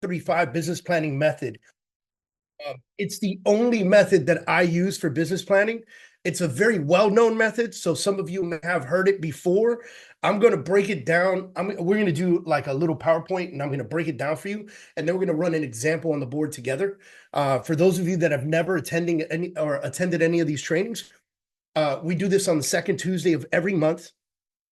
1-3-5 business planning method. It's the only method that I use for business planning. It's a very well-known method, so some of you may have heard it before. I'm going to break it down. We're going to do like a little PowerPoint, and I'm going to break it down for you, and then we're going to run an example on the board together. For those of you that have never attended any of these trainings, we do this on the second Tuesday of every month,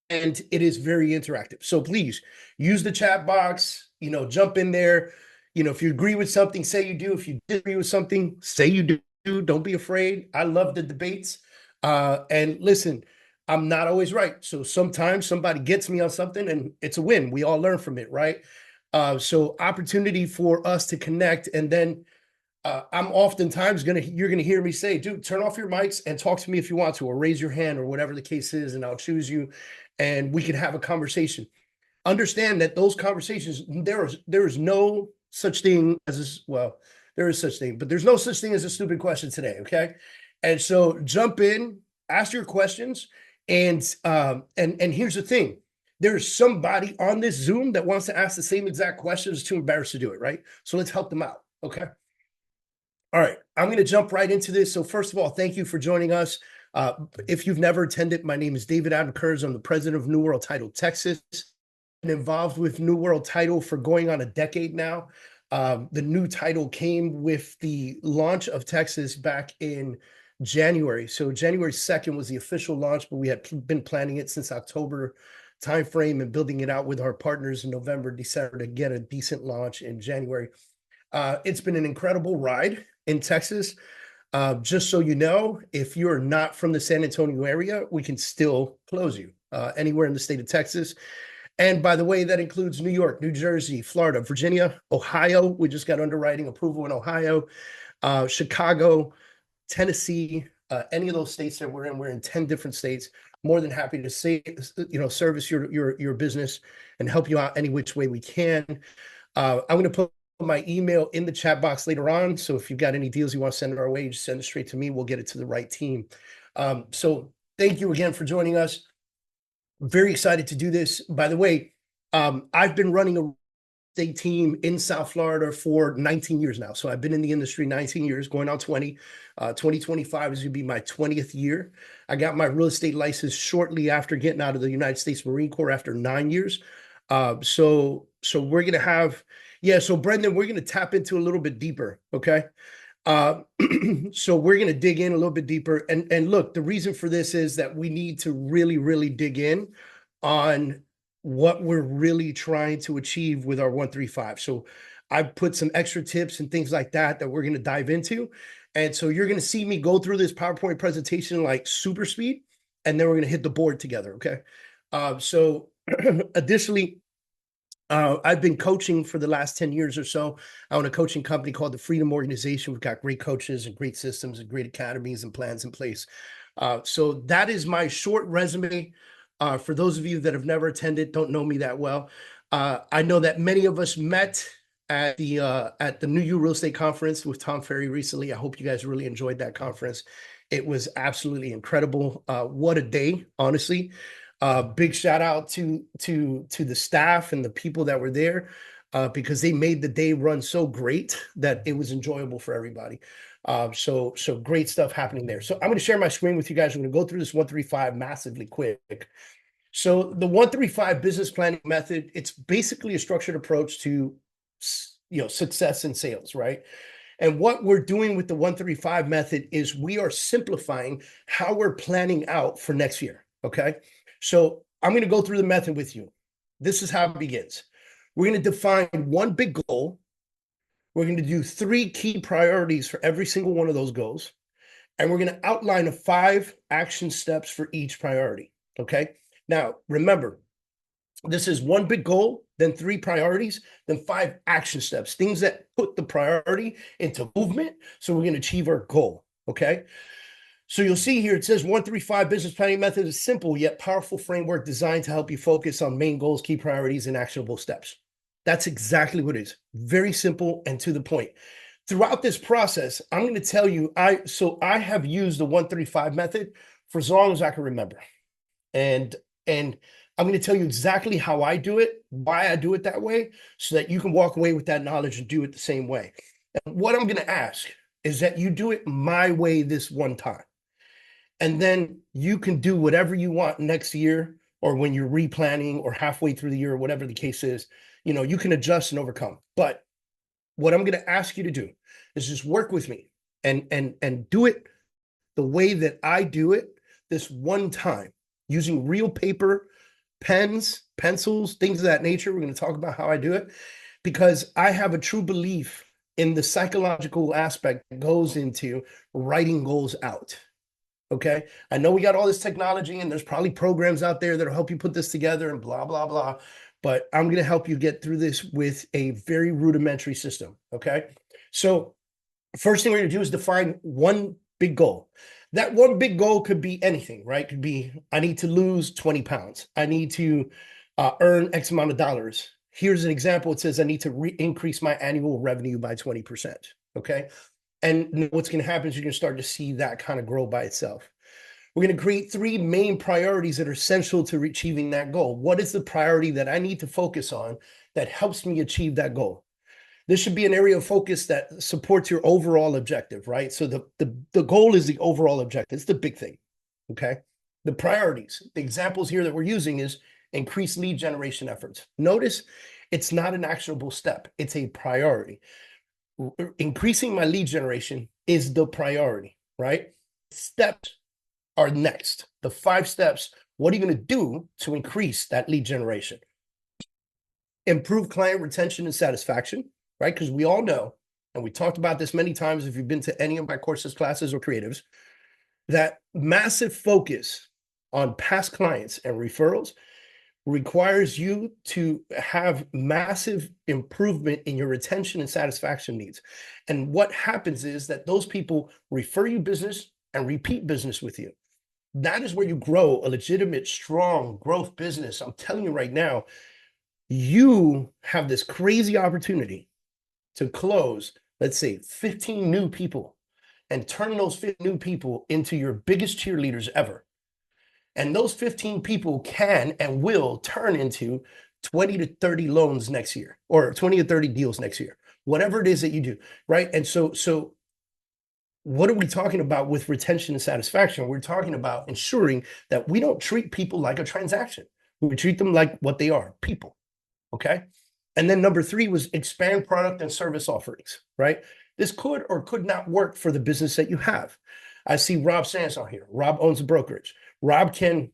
and it is very interactive. So please use the chat box, jump in there. If you agree with something, say you do. If you disagree with something, say you do. Don't be afraid. I love the debates. And listen, I'm not always right. So sometimes somebody gets me on something and it's a win. We all learn from it, right? So opportunity for us to connect. And then I'm oftentimes you're gonna hear me say, dude, turn off your mics and talk to me if you want to, or raise your hand or whatever the case is, and I'll choose you and we can have a conversation. Understand that those conversations, there is no such thing as well, there is such thing, but there's no such thing as a stupid question today, okay? And so jump in, ask your questions, and here's the thing. There's somebody on this Zoom that wants to ask the same exact questions, too embarrassed to do it, right? So let's help them out, okay? All right, I'm going to jump right into this. So first of all, thank you for joining us. If you've never attended, my name is David Adam Kurz. I'm the president of New World Title Texas. Been involved with New World Title for going on a decade now. The new title came with the launch of Texas back in January. So January 2nd was the official launch, but we had been planning it since October timeframe and building it out with our partners in November, December to get a decent launch in January. It's been an incredible ride in Texas. Just so you know, if you're not from the San Antonio area, we can still close you anywhere in the state of Texas. And by the way, that includes New York, New Jersey, Florida, Virginia, Ohio. We just got underwriting approval in Ohio, Chicago, Tennessee, any of those states that we're in 10 different states. More than happy to service your business and help you out any which way we can. I'm going to put my email in the chat box later on. So if you've got any deals you want to send our way, just send it straight to me. We'll get it to the right team. So thank you again for joining us. Very excited to do this. By the way, I've been running a state team in South Florida for 19 years now. So I've been in the industry 19 years, going on 20. 2025 is going to be my 20th year. I got my real estate license shortly after getting out of the United States Marine Corps after 9 years. So we're going to have, so Brendan, we're going to tap into a little bit deeper, okay? So we're going to dig in a little bit deeper. And look, the reason for this is that we need to really, really dig in on what we're really trying to achieve with our 1-3-5. So I've put some extra tips and things like that we're going to dive into. And so you're going to see me go through this PowerPoint presentation like super speed, and then we're going to hit the board together, okay? So additionally, I've been coaching for the last 10 years or so. I own a coaching company called the Freedom Organization. We've got great coaches and great systems and great academies and plans in place. So that is my short resume. For those of you that have never attended, don't know me that well. I know that many of us met at the New You Real Estate Conference with Tom Ferry recently. I hope you guys really enjoyed that conference. It was absolutely incredible. What a day, honestly. Big shout out to the staff and the people that were there because they made the day run so great that it was enjoyable for everybody. So great stuff happening there. So I'm going to share my screen with you guys. I'm going to go through this 1-3-5 massively quick. So the 1-3-5 business planning method, it's basically a structured approach to success in sales, right? And what we're doing with the 1-3-5 method is we are simplifying how we're planning out for next year, okay? So I'm going to go through the method with you. This is how it begins. We're going to define one big goal. We're going to do 3 key priorities for every single one of those goals. And we're going to outline 5 action steps for each priority, okay? Now, remember, this is one big goal, then 3 priorities, then 5 action steps, things that put the priority into movement so we can achieve our goal, okay? So you'll see here, it says 1-3-5 business planning method is simple yet powerful framework designed to help you focus on main goals, key priorities, and actionable steps. That's exactly what it is. Very simple and to the point. Throughout this process, I'm going to tell you, I have used the 1-3-5 method for as long as I can remember. And I'm going to tell you exactly how I do it, why I do it that way, so that you can walk away with that knowledge and do it the same way. And what I'm going to ask is that you do it my way this one time. And then you can do whatever you want next year or when you're replanning or halfway through the year or whatever the case is. You can adjust and overcome. But what I'm going to ask you to do is just work with me and do it the way that I do it this one time using real paper, pens, pencils, things of that nature. We're going to talk about how I do it because I have a true belief in the psychological aspect that goes into writing goals out. Okay. I know we got all this technology and there's probably programs out there that'll help you put this together and blah, blah, blah. But I'm going to help you get through this with a very rudimentary system. Okay. So first thing we're going to do is define one big goal. That one big goal could be anything, right? Could be, I need to lose 20 pounds. I need to earn X amount of dollars. Here's an example. It says I need to increase my annual revenue by 20%. Okay. And what's going to happen is you're going to start to see that kind of grow by itself. We're going to create 3 main priorities that are essential to achieving that goal. What is the priority that I need to focus on that helps me achieve that goal? This should be an area of focus that supports your overall objective, right? So the goal is the overall objective. It's the big thing, okay? The priorities, the examples here that we're using is increase lead generation efforts. Notice it's not an actionable step. It's a priority. Increasing my lead generation is the priority, right? Steps are next. The 5 steps, what are you going to do to increase that lead generation? Improve client retention and satisfaction, right? Because we all know, and we talked about this many times if you've been to any of my courses, classes, or creatives, that massive focus on past clients and referrals requires you to have massive improvement in your retention and satisfaction needs. And what happens is that those people refer you business and repeat business with you. That is where you grow a legitimate, strong growth business. I'm telling you right now, you have this crazy opportunity to close, let's say 15 new people and turn those 15 new people into your biggest cheerleaders ever. And those 15 people can and will turn into 20 to 30 loans next year or 20 to 30 deals next year, whatever it is that you do, right? And so what are we talking about with retention and satisfaction? We're talking about ensuring that we don't treat people like a transaction. We treat them like what they are, people, okay? And then number 3 was expand product and service offerings, right? This could or could not work for the business that you have. I see Rob Sands on here. Rob owns a brokerage. Rob can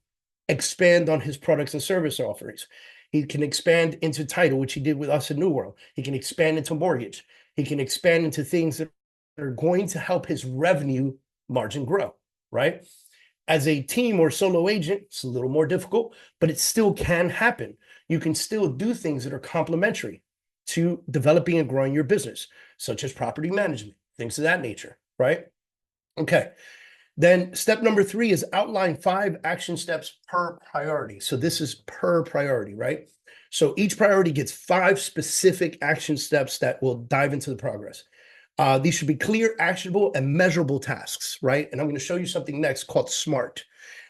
expand on his products and service offerings. He can expand into title, which he did with us in New World. He can expand into mortgage. He can expand into things that are going to help his revenue margin grow, right? As a team or solo agent, it's a little more difficult, but it still can happen. You can still do things that are complementary to developing and growing your business, such as property management, things of that nature, right? Okay. Then step number 3 is outline 5 action steps per priority. So this is per priority, right? So each priority gets 5 specific action steps that will dive into the progress. These should be clear, actionable, and measurable tasks, right? And I'm going to show you something next called SMART.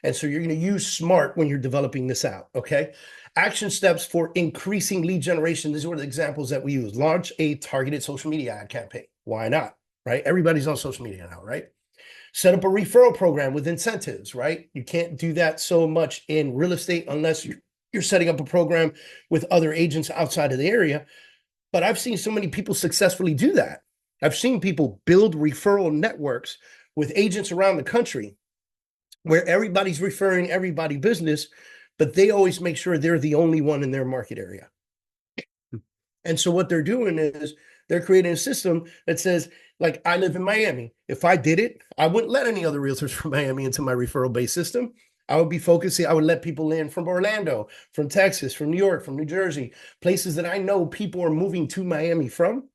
And so you're going to use SMART when you're developing this out, okay? Action steps for increasing lead generation. These are the examples that we use. Launch a targeted social media ad campaign. Why not, right? Everybody's on social media now, right? Set up a referral program with incentives, right? You can't do that so much in real estate unless you're setting up a program with other agents outside of the area. But I've seen so many people successfully do that. I've seen people build referral networks with agents around the country where everybody's referring everybody business, but they always make sure they're the only one in their market area. And so what they're doing is they're creating a system that says, like, I live in Miami. If I did it, I wouldn't let any other realtors from Miami into my referral-based system. I would be focusing, I would let people in from Orlando, from Texas, from New York, from New Jersey, places that I know people are moving to Miami from.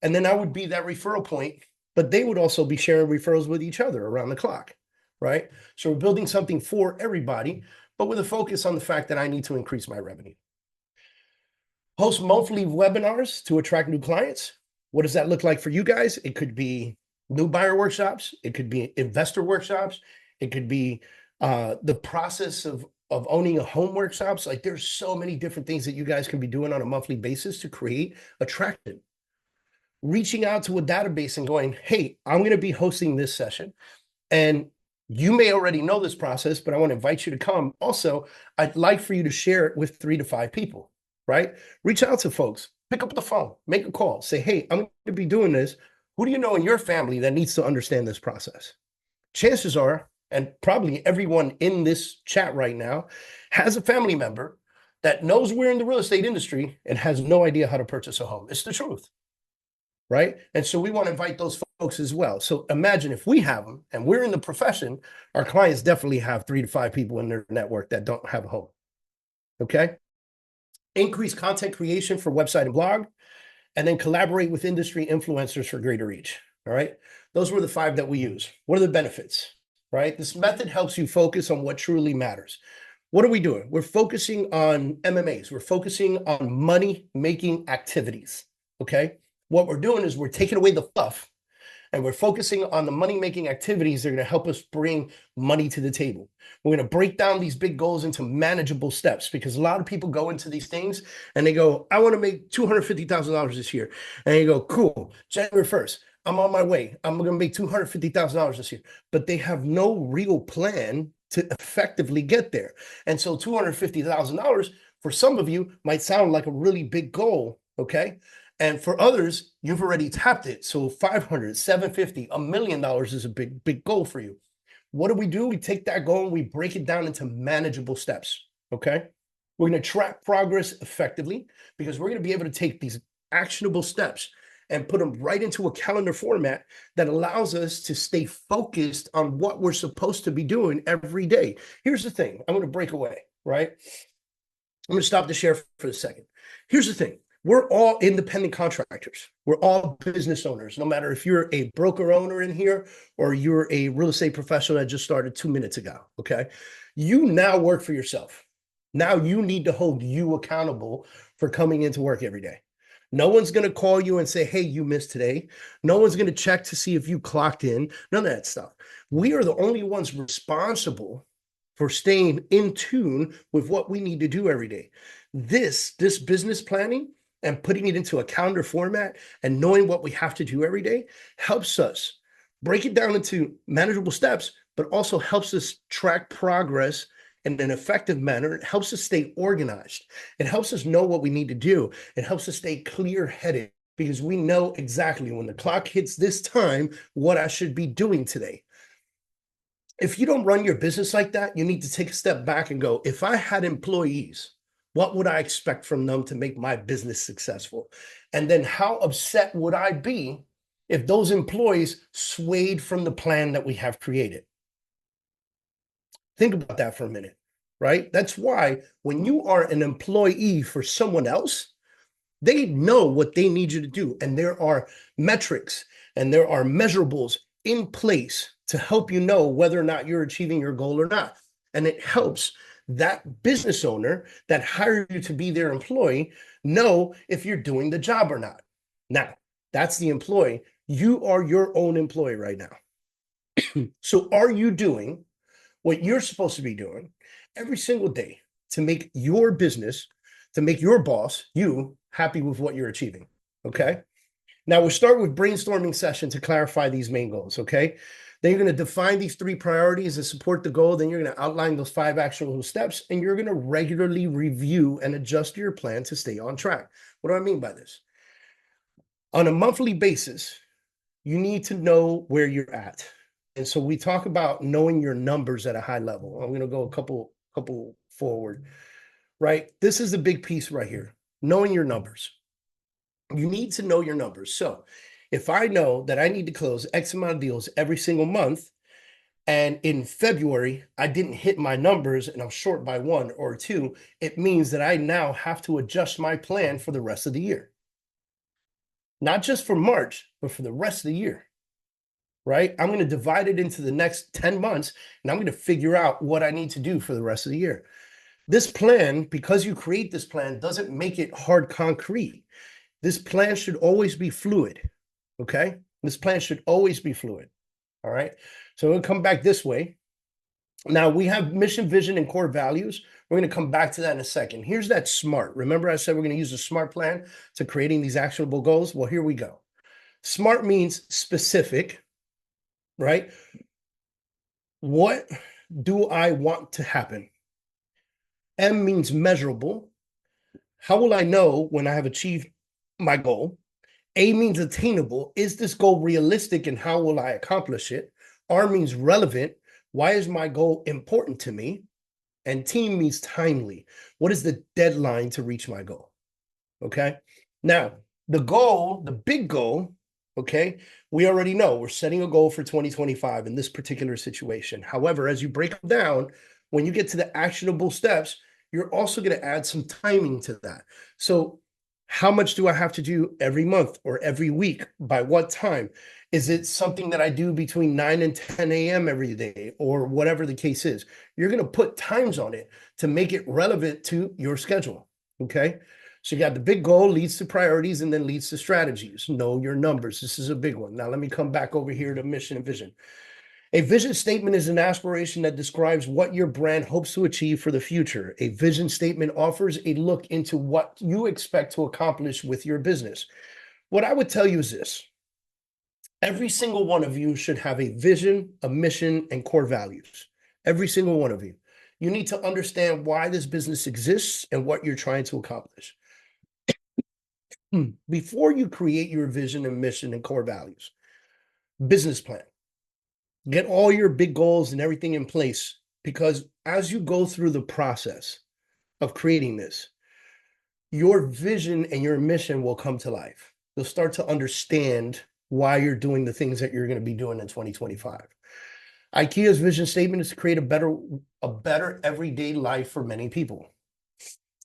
And then I would be that referral point, but they would also be sharing referrals with each other around the clock, right? So we're building something for everybody, but with a focus on the fact that I need to increase my revenue. Host monthly webinars to attract new clients. What does that look like for you guys? It could be new buyer workshops. It could be investor workshops. It could be the process of of owning a home workshops. Like there's so many different things that you guys can be doing on a monthly basis to create attraction. Reaching out to a database and going, hey, I'm going to be hosting this session. And you may already know this process, but I want to invite you to come. Also, I'd like for you to share it with 3 to 5 people, right? Reach out to folks, pick up the phone, make a call, say, hey, I'm going to be doing this. Who do you know in your family that needs to understand this process? Chances are, and probably everyone in this chat right now has a family member that knows we're in the real estate industry and has no idea how to purchase a home. It's the truth, right? And so we want to invite those folks as well. So imagine if we have them and we're in the profession, our clients definitely have 3 to 5 people in their network that don't have a home. Okay. Increase content creation for website and blog, and then collaborate with industry influencers for greater reach. All right. Those were the 5 that we use. What are the benefits? Right. This method helps you focus on what truly matters. What are we doing? We're focusing on MMAs. We're focusing on money making activities. Okay. What we're doing is we're taking away the fluff and we're focusing on the money-making activities that are going to help us bring money to the table. We're going to break down these big goals into manageable steps, because a lot of people go into these things and they go, I want to make $250,000 this year. And you go, cool, January 1st, I'm on my way. I'm going to make $250,000 this year. But they have no real plan to effectively get there. And so $250,000 for some of you might sound like a really big goal, okay? And for others, you've already tapped it. So 500, 750, $1 million is a big goal for you. What do? We take that goal and we break it down into manageable steps. Okay. We're going to track progress effectively, because we're going to be able to take these actionable steps and put them right into a calendar format that allows us to stay focused on what we're supposed to be doing every day. Here's the thing. I'm going to break away, right? I'm going to stop the share for a second. Here's the thing. We're all independent contractors. We're all business owners, no matter if you're a broker owner in here or you're a real estate professional that just started 2 minutes ago, okay? You now work for yourself. Now you need to hold you accountable for coming into work every day. No one's going to call you and say, hey, you missed today. No one's going to check to see if you clocked in. None of that stuff. We are the only ones responsible for staying in tune with what we need to do every day. This business planning and putting it into a calendar format and knowing what we have to do every day helps us break it down into manageable steps, but also helps us track progress in an effective manner. It helps us stay organized. It helps us know what we need to do. It helps us stay clear-headed, because we know exactly when the clock hits this time, what I should be doing today. If you don't run your business like that, you need to take a step back and go, if I had employees, what would I expect from them to make my business successful? And then how upset would I be if those employees swayed from the plan that we have created? Think about that for a minute, right? That's why when you are an employee for someone else, they know what they need you to do. And there are metrics and there are measurables in place to help you know whether or not you're achieving your goal or not. And it helps that business owner that hired you to be their employee know if you're doing the job or not. Now, that's the employee. You are your own employee right now. So are you doing what you're supposed to be doing every single day to make your business, to make your boss, you, happy with what you're achieving? Okay. Now we'll start with brainstorming session to clarify these main goals. Okay. Then you're going to define these 3 priorities and support the goal. Then you're going to outline those 5 actionable steps, and you're going to regularly review and adjust your plan to stay on track. What do I mean by this? On a monthly basis, you need to know where you're at. And so we talk about knowing your numbers at a high level. I'm going to go a couple forward, right? This is the big piece right here, knowing your numbers. You need to know your numbers. So if I know that I need to close X amount of deals every single month, and in February, I didn't hit my numbers and I'm short by 1 or 2, it means that I now have to adjust my plan for the rest of the year. Not just for March, but for the rest of the year, right? I'm going to divide it into the next 10 months, and I'm going to figure out what I need to do for the rest of the year. This plan, because you create this plan, doesn't make it hard concrete. This plan should always be fluid, okay? This plan should always be fluid, all right? So we'll come back this way. Now we have mission, vision, and core values. We're going to come back to that in a second. Here's that SMART. Remember I said we're going to use the SMART plan to creating these actionable goals? Well, here we go. SMART means specific, right? What do I want to happen? M means measurable. How will I know when I have achieved my goal? A means attainable. Is this goal realistic and how will I accomplish it? R means relevant. Why is my goal important to me? And T means timely. What is the deadline to reach my goal? Okay. Now, the goal, the big goal, okay, we already know we're setting a goal for 2025 in this particular situation. However, as you break them down, when you get to the actionable steps, you're also going to add some timing to that. So, how much do I have to do every month or every week? By what time? Is it something that I do between 9 and 10 a.m. every day or whatever the case is? You're going to put times on it to make it relevant to your schedule. Okay. So you got the big goal leads to priorities and then leads to strategies. Know your numbers. This is a big one. Now let me come back over here to mission and vision. A vision statement is an aspiration that describes what your brand hopes to achieve for the future. A vision statement offers a look into what you expect to accomplish with your business. What I would tell you is this. Every single one of you should have a vision, a mission, and core values. Every single one of you. You need to understand why this business exists and what you're trying to accomplish. Before you create your vision and mission and core values, business plan. Get all your big goals and everything in place, because as you go through the process of creating this, your vision and your mission will come to life. You'll start to understand why you're doing the things that you're going to be doing in 2025. IKEA's vision statement is to create a better everyday life for many people.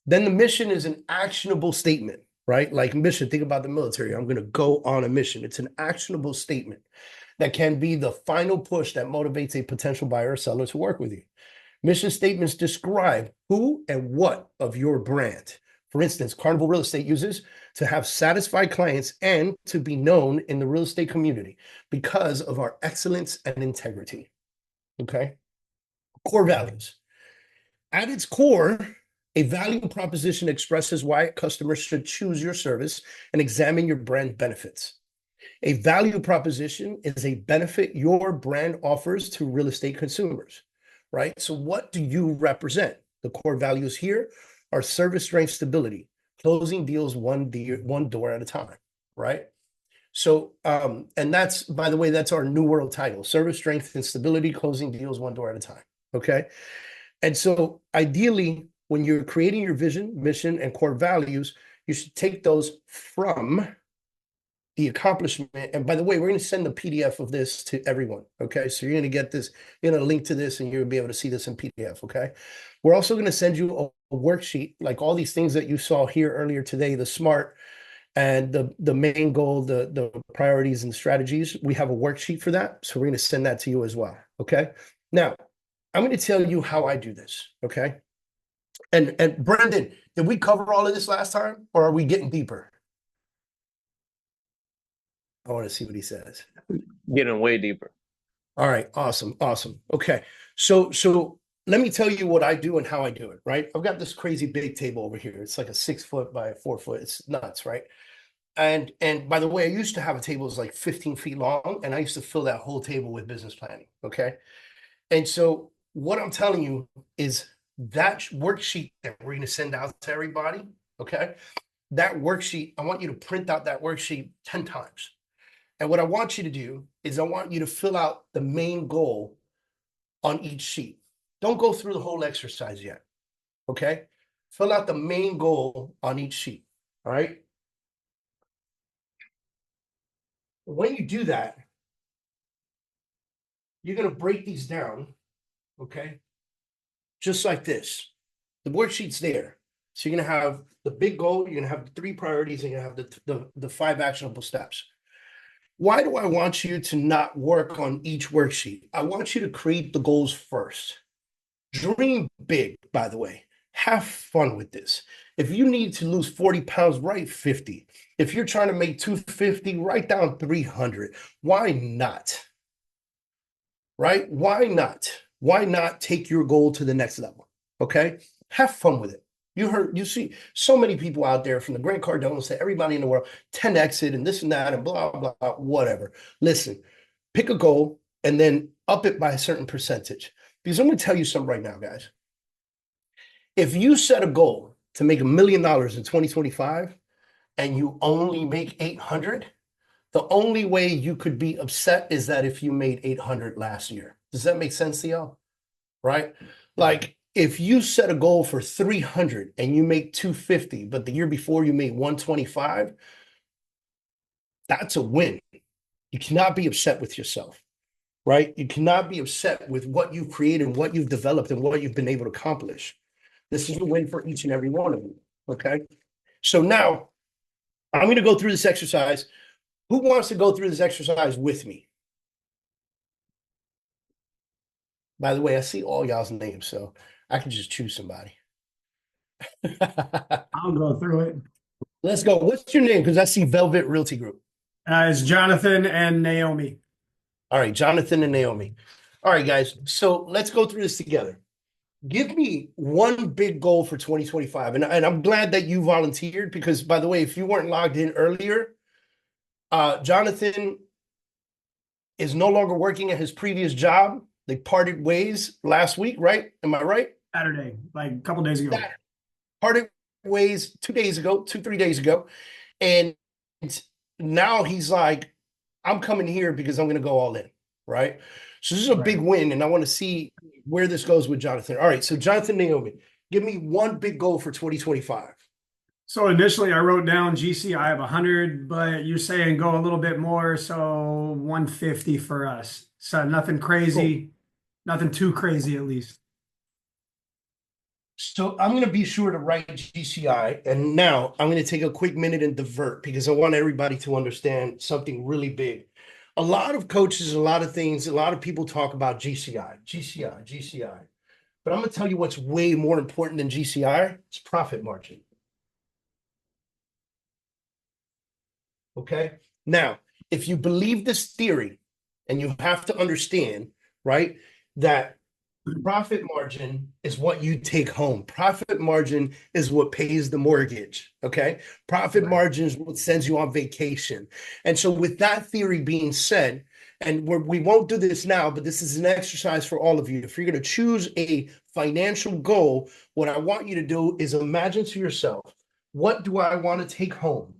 Then the mission is an actionable statement, right? Like mission, think about the military. I'm going to go on a mission. It's an actionable statement that can be the final push that motivates a potential buyer or seller to work with you. Mission statements describe who and what of your brand. For instance, Carnival Real Estate uses to have satisfied clients and to be known in the real estate community because of our excellence and integrity. Okay. Core values. At its core, a value proposition expresses why customers should choose your service and examine your brand benefits. A value proposition is a benefit your brand offers to real estate consumers, right? So what do you represent? The core values here are service, strength, stability, closing deals one door at a time, right? So, and that's, by the way, that's our New World title: service, strength, and stability, closing deals one door at a time. Okay. And so ideally, when you're creating your vision, mission, and core values, you should take those from the accomplishment. And by the way, we're going to send the PDF of this to everyone. Okay. So you're going to get this, you're going to link to this and you're going to be able to see this in PDF. Okay. We're also going to send you a worksheet, like all these things that you saw here earlier today, the SMART and the main goal, the priorities and strategies. We have a worksheet for that. So we're going to send that to you as well. Okay. Now I'm going to tell you how I do this. Okay. And Brandon, did we cover all of this last time or are we getting deeper? I want to see what he says. Getting way deeper. All right. Awesome. Awesome. Okay. So let me tell you what I do and how I do it, right? I've got this crazy big table over here. It's like a 6 foot by 4 foot. It's nuts, right? And by the way, I used to have a table that's like 15 feet long, and I used to fill that whole table with business planning. Okay. And so what I'm telling you is that worksheet that we're going to send out to everybody, okay? That worksheet, I want you to print out that worksheet 10 times. And what I want you to do is I want you to fill out the main goal on each sheet. Don't go through the whole exercise yet, okay? Fill out the main goal on each sheet, all right? When you do that, you're going to break these down, okay? Just like this. The worksheet's there. So you're going to have the big goal, you're going to have the 3 priorities, and you're going to have the 5 actionable steps. Why do I want you to not work on each worksheet? I want you to create the goals first. Dream big, by the way. Have fun with this. If you need to lose 40 pounds, write 50. If you're trying to make 250, write down 300. Why not? Right? Why not? why not take your goal to the next level? Okay. Have fun with it. You see so many people out there from the Grant Cardones to everybody in the world, 10x it and this and that and blah, blah, blah, whatever. Listen, pick a goal and then up it by a certain percentage. Because I'm going to tell you something right now, guys. If you set a goal to make $1 million in 2025 and you only make 800, the only way you could be upset is that if you made 800 last year. Does that make sense to y'all? Right? Like if you set a goal for 300 and you make 250, but the year before you made 125, that's a win. You cannot be upset with yourself, right? You cannot be upset with what you've created and what you've developed and what you've been able to accomplish. This is a win for each and every one of you. Okay. So now I'm going to go through this exercise. Who wants to go through this exercise with me? By the way, I see all y'all's names, so I can just choose somebody. I'll go through it. Let's go. What's your name? Because I see Velvet Realty Group. It's Jonathan and Naomi. All right, Jonathan and Naomi. All right, guys. So let's go through this together. Give me one big goal for 2025. And I'm glad that you volunteered because, by the way, if you weren't logged in earlier, Jonathan is no longer working at his previous job. They parted ways last week, right? Am I right? Saturday, like a couple days ago. Saturday. Parted ways 2 days ago, 3 days ago. And now he's like, I'm coming here because I'm going to go all in, right? So this is a big win, and I want to see where this goes with Jonathan. All right, so Jonathan, Naomi, give me one big goal for 2025. So initially I wrote down GCI of 100, but you're saying go a little bit more, so 150 for us. So nothing crazy, nothing too crazy at least. So I'm going to be sure to write GCI, and now I'm going to take a quick minute and divert because I want everybody to understand something really big. A lot of coaches, a lot of things, a lot of people talk about GCI. But I'm going to tell you what's way more important than GCI. It's profit margin. Okay. Now, if you believe this theory, and you have to understand, right, that profit margin is what you take home. Profit margin is what pays the mortgage. Okay. Profit margin is what sends you on vacation. And so, with that theory being said, and we won't do this now, but this is an exercise for all of you. If you're going to choose a financial goal, what I want you to do is imagine to yourself, what do I want to take home?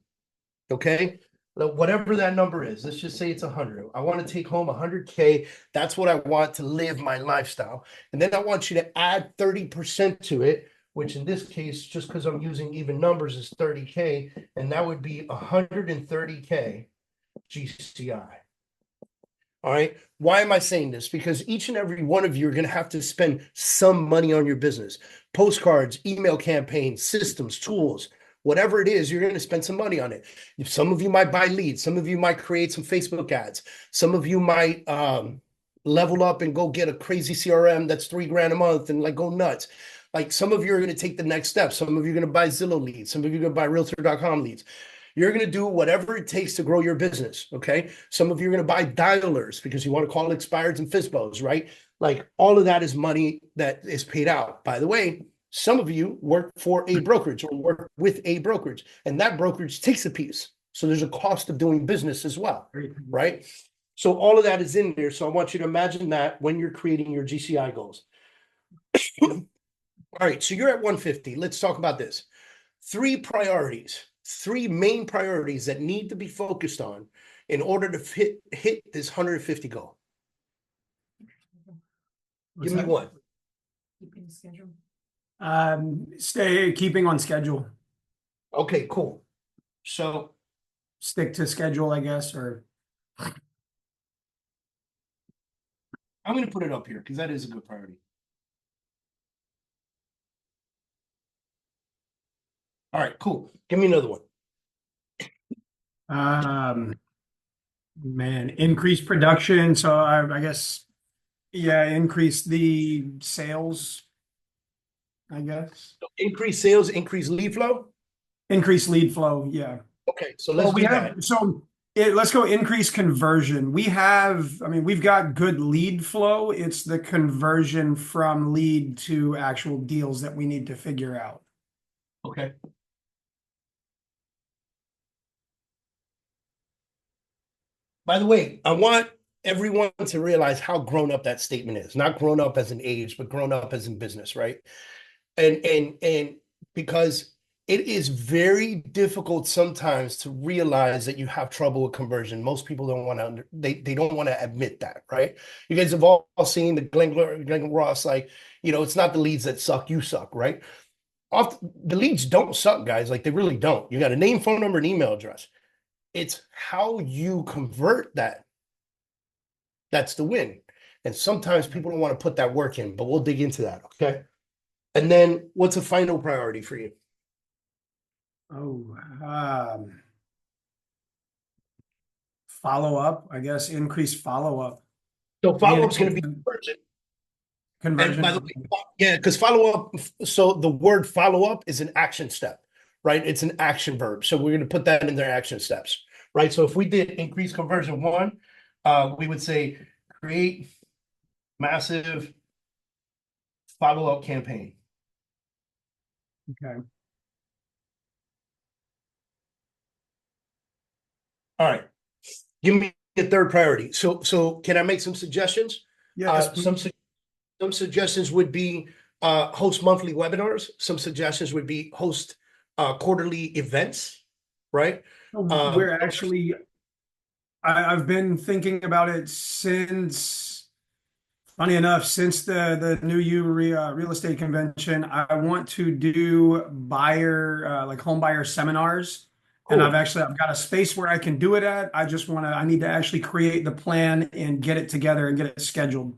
Okay. Whatever that number is, let's just say it's 100. I want to take home 100K. That's what I want to live my lifestyle. And then I want you to add 30% to it, which in this case, just because I'm using even numbers, is 30K. And that would be 130K GCI. All right. Why am I saying this? Because each and every one of you are going to have to spend some money on your business. Postcards, email campaigns, systems, tools. Whatever it is, you're going to spend some money on it. Some of you might buy leads. Some of you might create some Facebook ads. Some of you might level up and go get a crazy CRM that's $3,000 a month and like go nuts. Like some of you are going to take the next step. Some of you are going to buy Zillow leads. Some of you are going to buy Realtor.com leads. You're going to do whatever it takes to grow your business. Okay. Some of you are going to buy dialers because you want to call expireds and FSBOs, right? Like all of that is money that is paid out. By the way, some of you work for a brokerage or work with a brokerage, and that brokerage takes a piece. So there's a cost of doing business as well, right? So all of that is in there. So I want you to imagine that when you're creating your GCI goals. All right, so you're at 150. Let's talk about this. Three main priorities that need to be focused on in order to hit this 150 goal. Give me one. Keeping schedule. Keeping on schedule. Okay, cool. So stick to schedule, I guess, or I'm going to put it up here because that is a good priority. All right, cool. Give me another one. Man, increase production. So I guess, yeah, increase the sales, I guess. So increase sales, increase lead flow? Increase lead flow, yeah. Okay, so let's do that. So Let's go increase conversion. I mean, we've got good lead flow. It's the conversion from lead to actual deals that we need to figure out. Okay. By the way, I want everyone to realize how grown up that statement is. Not grown up as an age, but grown up as in business, right? And because it is very difficult sometimes to realize that you have trouble with conversion. Most people don't want to they don't want to admit that, right? You guys have all seen the Glenn Ross, like, it's not the leads that suck, you suck, right? The leads don't suck, guys. Like, they really don't. You got a name, phone number, and email address. It's how you convert that. That's the win. And sometimes people don't want to put that work in, but we'll dig into that, okay? And then what's a final priority for you? Oh, follow up, I guess, increase follow up. So follow-up is going to be conversion. And Conversion. by the way, yeah, because follow-up, so the word follow-up is an action step, right? It's an action verb. So we're going to put that in their action steps, right? So if we did increase conversion one, we would say create massive follow-up campaign. Okay. All right. Give me a third priority. So can I make some suggestions? Yes, Some suggestions would be host monthly webinars. Some suggestions would be host quarterly events, right? we're actually, I've been thinking about it since, funny enough, since the New You real estate convention. I want to do like home buyer seminars. And Cool. I've got a space where I can do it at. I need to actually create the plan and get it together and get it scheduled.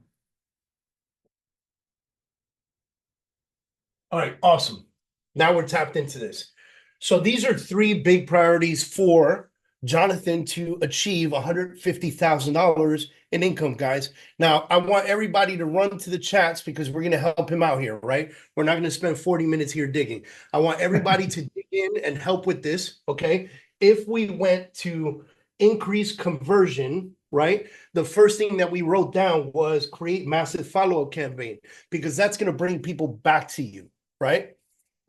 All right, awesome. Now we're tapped into this. So these are three big priorities for Jonathan to achieve $150,000 in income, guys. Now, I want everybody to run to the chats because we're going to help him out here, right? We're not going to spend 40 minutes here digging. I want everybody to dig in and help with this, okay? If we went to increase conversion, right? The first thing that we wrote down was create massive follow-up campaign because that's going to bring people back to you, right?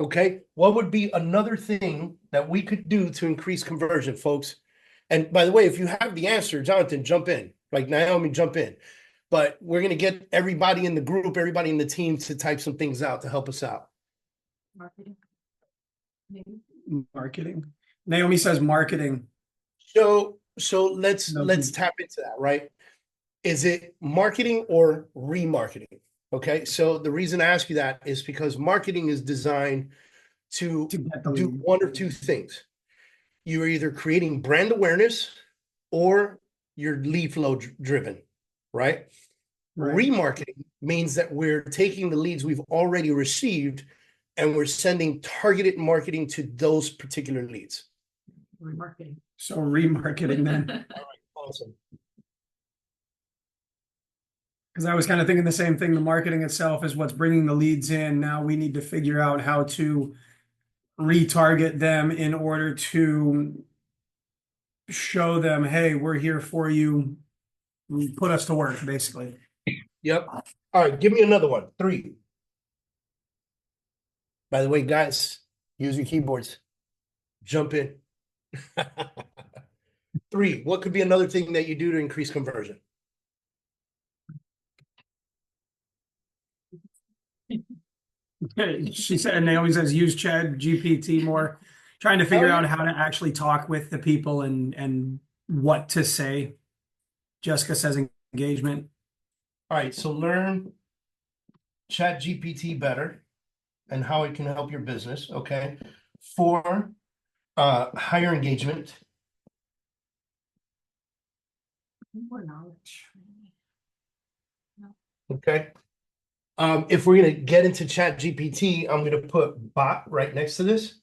Okay. What would be another thing that we could do to increase conversion, folks? And by the way, if you have the answer, Jonathan, jump in. Like Naomi, jump in. But we're going to get everybody in the group, everybody in the team to type some things out to help us out. Marketing. Marketing. Naomi says marketing. So let's tap into that, right? Is it marketing or remarketing? Okay. So the reason I ask you that is because marketing is designed to get the do lead. one of two things. You're either creating brand awareness or you're lead flow driven, right? Right. Remarketing means that we're taking the leads we've already received and we're sending targeted marketing to those particular leads. Remarketing. So remarketing then. Awesome. Because I was kind of thinking the same thing. The marketing itself is what's bringing the leads in. Now we need to figure out how to retarget them in order to show them, hey, we're here for you. Put us to work, basically. Yep. All right, give me another one. 3. By the way, guys, use your keyboards. Jump in. 3. What could be another thing that you do to increase conversion? She said, and Naomi says, use Chat GPT more, trying to figure out how to actually talk with the people and what to say. Jessica says engagement. All right, so learn Chat GPT better and how it can help your business. Okay. 4, higher engagement. More knowledge. Okay. If we're gonna get into Chat GPT, I'm gonna put bot right next to this.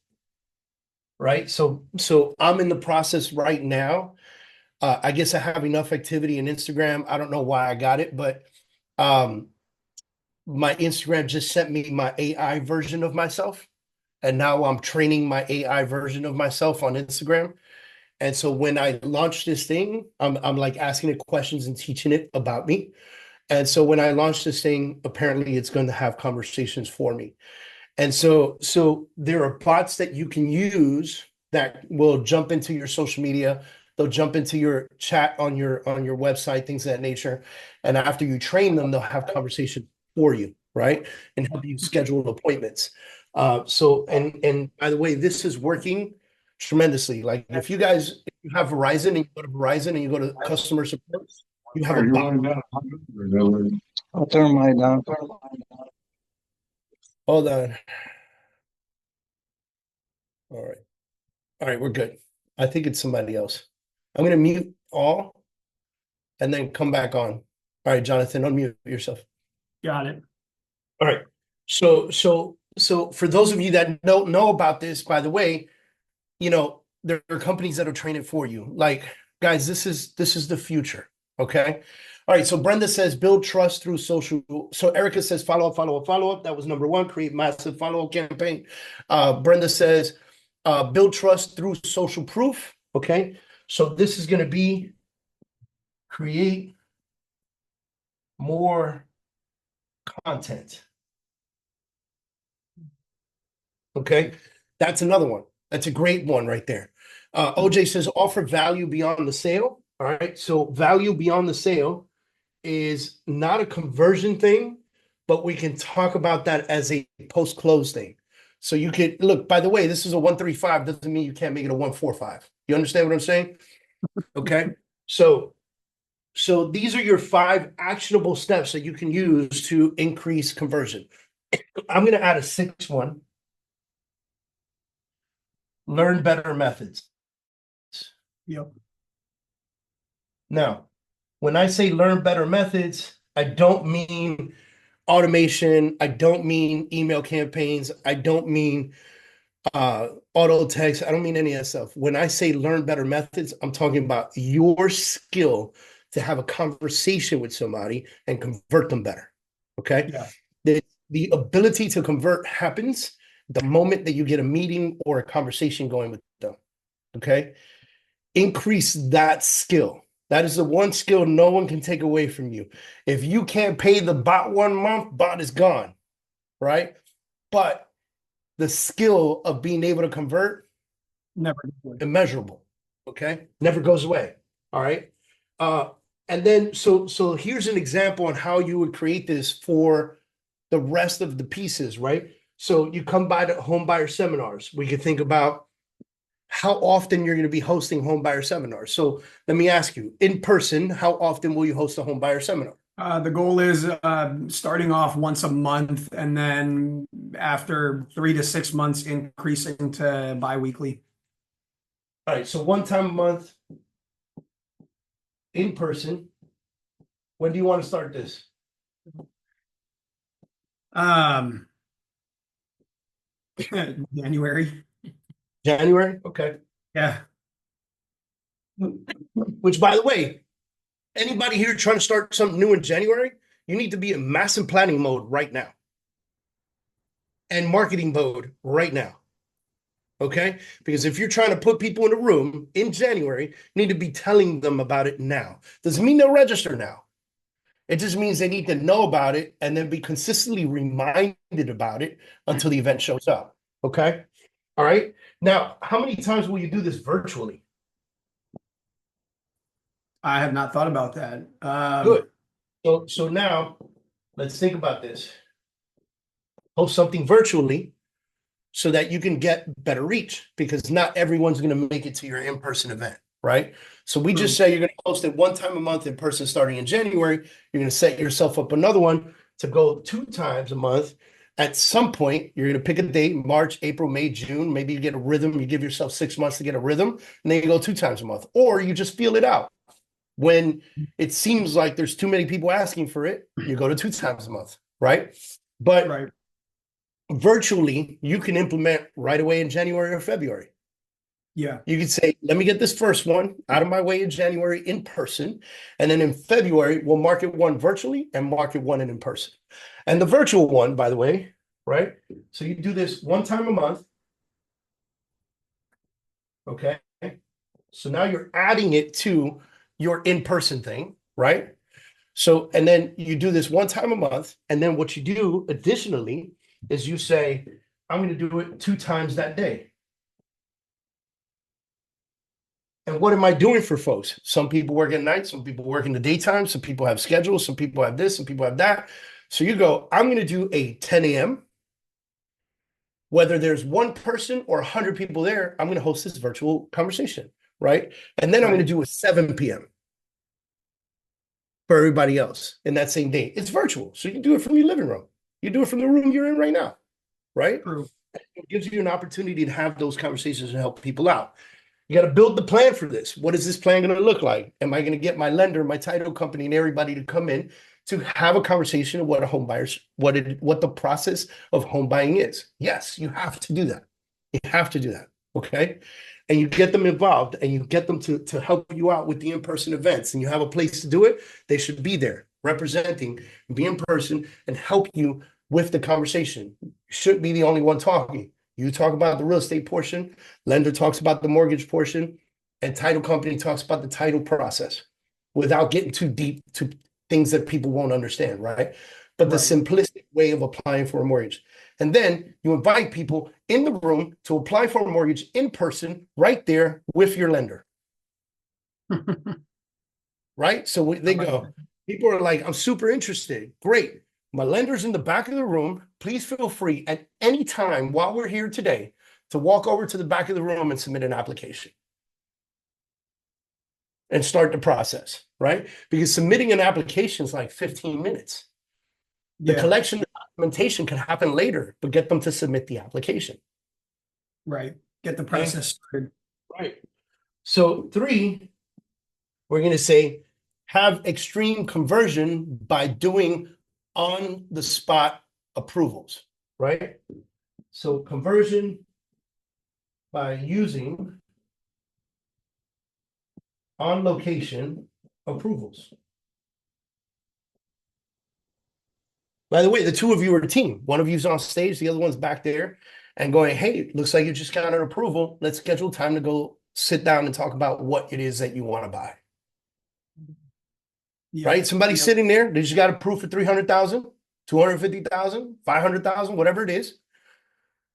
Right. So I'm in the process right now. I guess I have enough activity in Instagram. I don't know why I got it, but my Instagram just sent me my AI version of myself. And now I'm training my AI version of myself on Instagram. And so when I launched this thing, I'm like asking it questions and teaching it about me. And so when I launched this thing, apparently it's going to have conversations for me. And so there are bots that you can use that will jump into your social media. They'll jump into your chat on your website, things of that nature. And after you train them, they'll have conversations for you, right? And help you schedule appointments. And by the way, this is working tremendously. Like if you have Verizon and you go to Verizon and you go to customer support, you have a bot. I'll turn mine down. Hold on. All right. All right, we're good. I think it's somebody else. I'm gonna mute all and then come back on. All right, Jonathan, unmute yourself. Got it. All right. So for those of you that don't know about this, by the way, there are companies that'll train it for you. Like, guys, this is the future. Okay. All right. So Brenda says build trust through social. So Erica says follow up, follow up, follow up. That was number one. Create massive follow-up campaign. Brenda says build trust through social proof. Okay. So this is going to be create more content. Okay. That's another one. That's a great one right there. OJ says offer value beyond the sale. All right. So value beyond the sale is not a conversion thing, but we can talk about that as a post-close thing. So you could look, by the way, this is a 135, doesn't mean you can't make it a 145. You understand what I'm saying? Okay. So these are your 5 actionable steps that you can use to increase conversion. I'm going to add a 6th one. Learn better methods. Yep. Now, when I say learn better methods, I don't mean automation. I don't mean email campaigns. I don't mean auto text. I don't mean any of that stuff. When I say learn better methods, I'm talking about your skill to have a conversation with somebody and convert them better. Okay. Yeah. The ability to convert happens the moment that you get a meeting or a conversation going with them. Okay. Increase that skill. That is the one skill no one can take away from you. If you can't pay the bot 1 month, bot is gone, right? But the skill of being able to convert, Never. immeasurable, okay? Never goes away, all right? And then, so here's an example on how you would create this for the rest of the pieces, right? So you come by the home buyer seminars. We could think about how often you're going to be hosting home buyer seminars. So let me ask you, in person, how often will you host a home buyer seminar? The goal is starting off once a month, and then after 3 to 6 months, increasing to bi-weekly. All right, so 1 time a month in person. When do you want to start this? January. January? Okay. Yeah. Which, by the way, anybody here trying to start something new in January, you need to be in massive planning mode right now and marketing mode right now. Okay? Because if you're trying to put people in a room in January, you need to be telling them about it now. Doesn't mean they'll register now. It just means they need to know about it and then be consistently reminded about it until the event shows up. Okay? All right. Now, how many times will you do this virtually? I have not thought about that. Good. So now let's think about this. Host something virtually so that you can get better reach, because not everyone's going to make it to your in-person event, right? So we just say you're going to host it 1 time a month in person starting in January. You're going to set yourself up another one to go 2 times a month. At some point, you're going to pick a date, March, April, May, June. Maybe you get a rhythm. You give yourself 6 months to get a rhythm, and then you go 2 times a month. Or you just feel it out. When it seems like there's too many people asking for it, you go to 2 times a month, right? But Right. virtually, you can implement right away in January or February. Yeah. You could say, let me get this first one out of my way in January in person. And then in February, we'll market one virtually and market one in person. And the virtual one, by the way, right? So you do this 1 time a month. Okay. So now you're adding it to your in-person thing, right? So, and then you do this one time a month. And then what you do additionally is you say, I'm going to do it 2 times that day. And what am I doing for folks? Some people work at night, some people work in the daytime, some people have schedules, some people have this, some people have that. So you go, I'm going to do a 10 a.m. Whether there's one person or 100 people there, I'm going to host this virtual conversation, right? And then I'm going to do a 7 p.m. for everybody else in that same day. It's virtual, so you can do it from your living room. You do it from the room you're in right now, right? True. It gives you an opportunity to have those conversations and help people out. You got to build the plan for this. What is this plan going to look like? Am I going to get my lender, my title company, and everybody to come in to have a conversation of what a home buyer's, what the process of home buying is? Yes, you have to do that. You have to do that. Okay. And you get them involved and you get them to help you out with the in-person events, and you have a place to do it. They should be there representing, be in person, and help you with the conversation. You shouldn't be the only one talking. You talk about the real estate portion, lender talks about the mortgage portion, and title company talks about the title process without getting too deep to things that people won't understand, right? But the simplistic way of applying for a mortgage. And then you invite people in the room to apply for a mortgage in person right there with your lender. Right? So they go, people are like, I'm super interested. Great. My lender's in the back of the room. Please feel free at any time while we're here today to walk over to the back of the room and submit an application and start the process, right? Because submitting an application is like 15 minutes. The collection of documentation can happen later, but get them to submit the application. Right. Get the process started. Right. So 3, we're going to say, have extreme conversion by doing on the spot approvals, right? So conversion by using on location approvals. By the way, the 2 of you are a team. One of you's on stage, the other one's back there and going, hey, looks like you just got an approval. Let's schedule time to go sit down and talk about what it is that you want to buy. Right? Somebody sitting there, they just got approved for 300,000, 250,000, 500,000, whatever it is.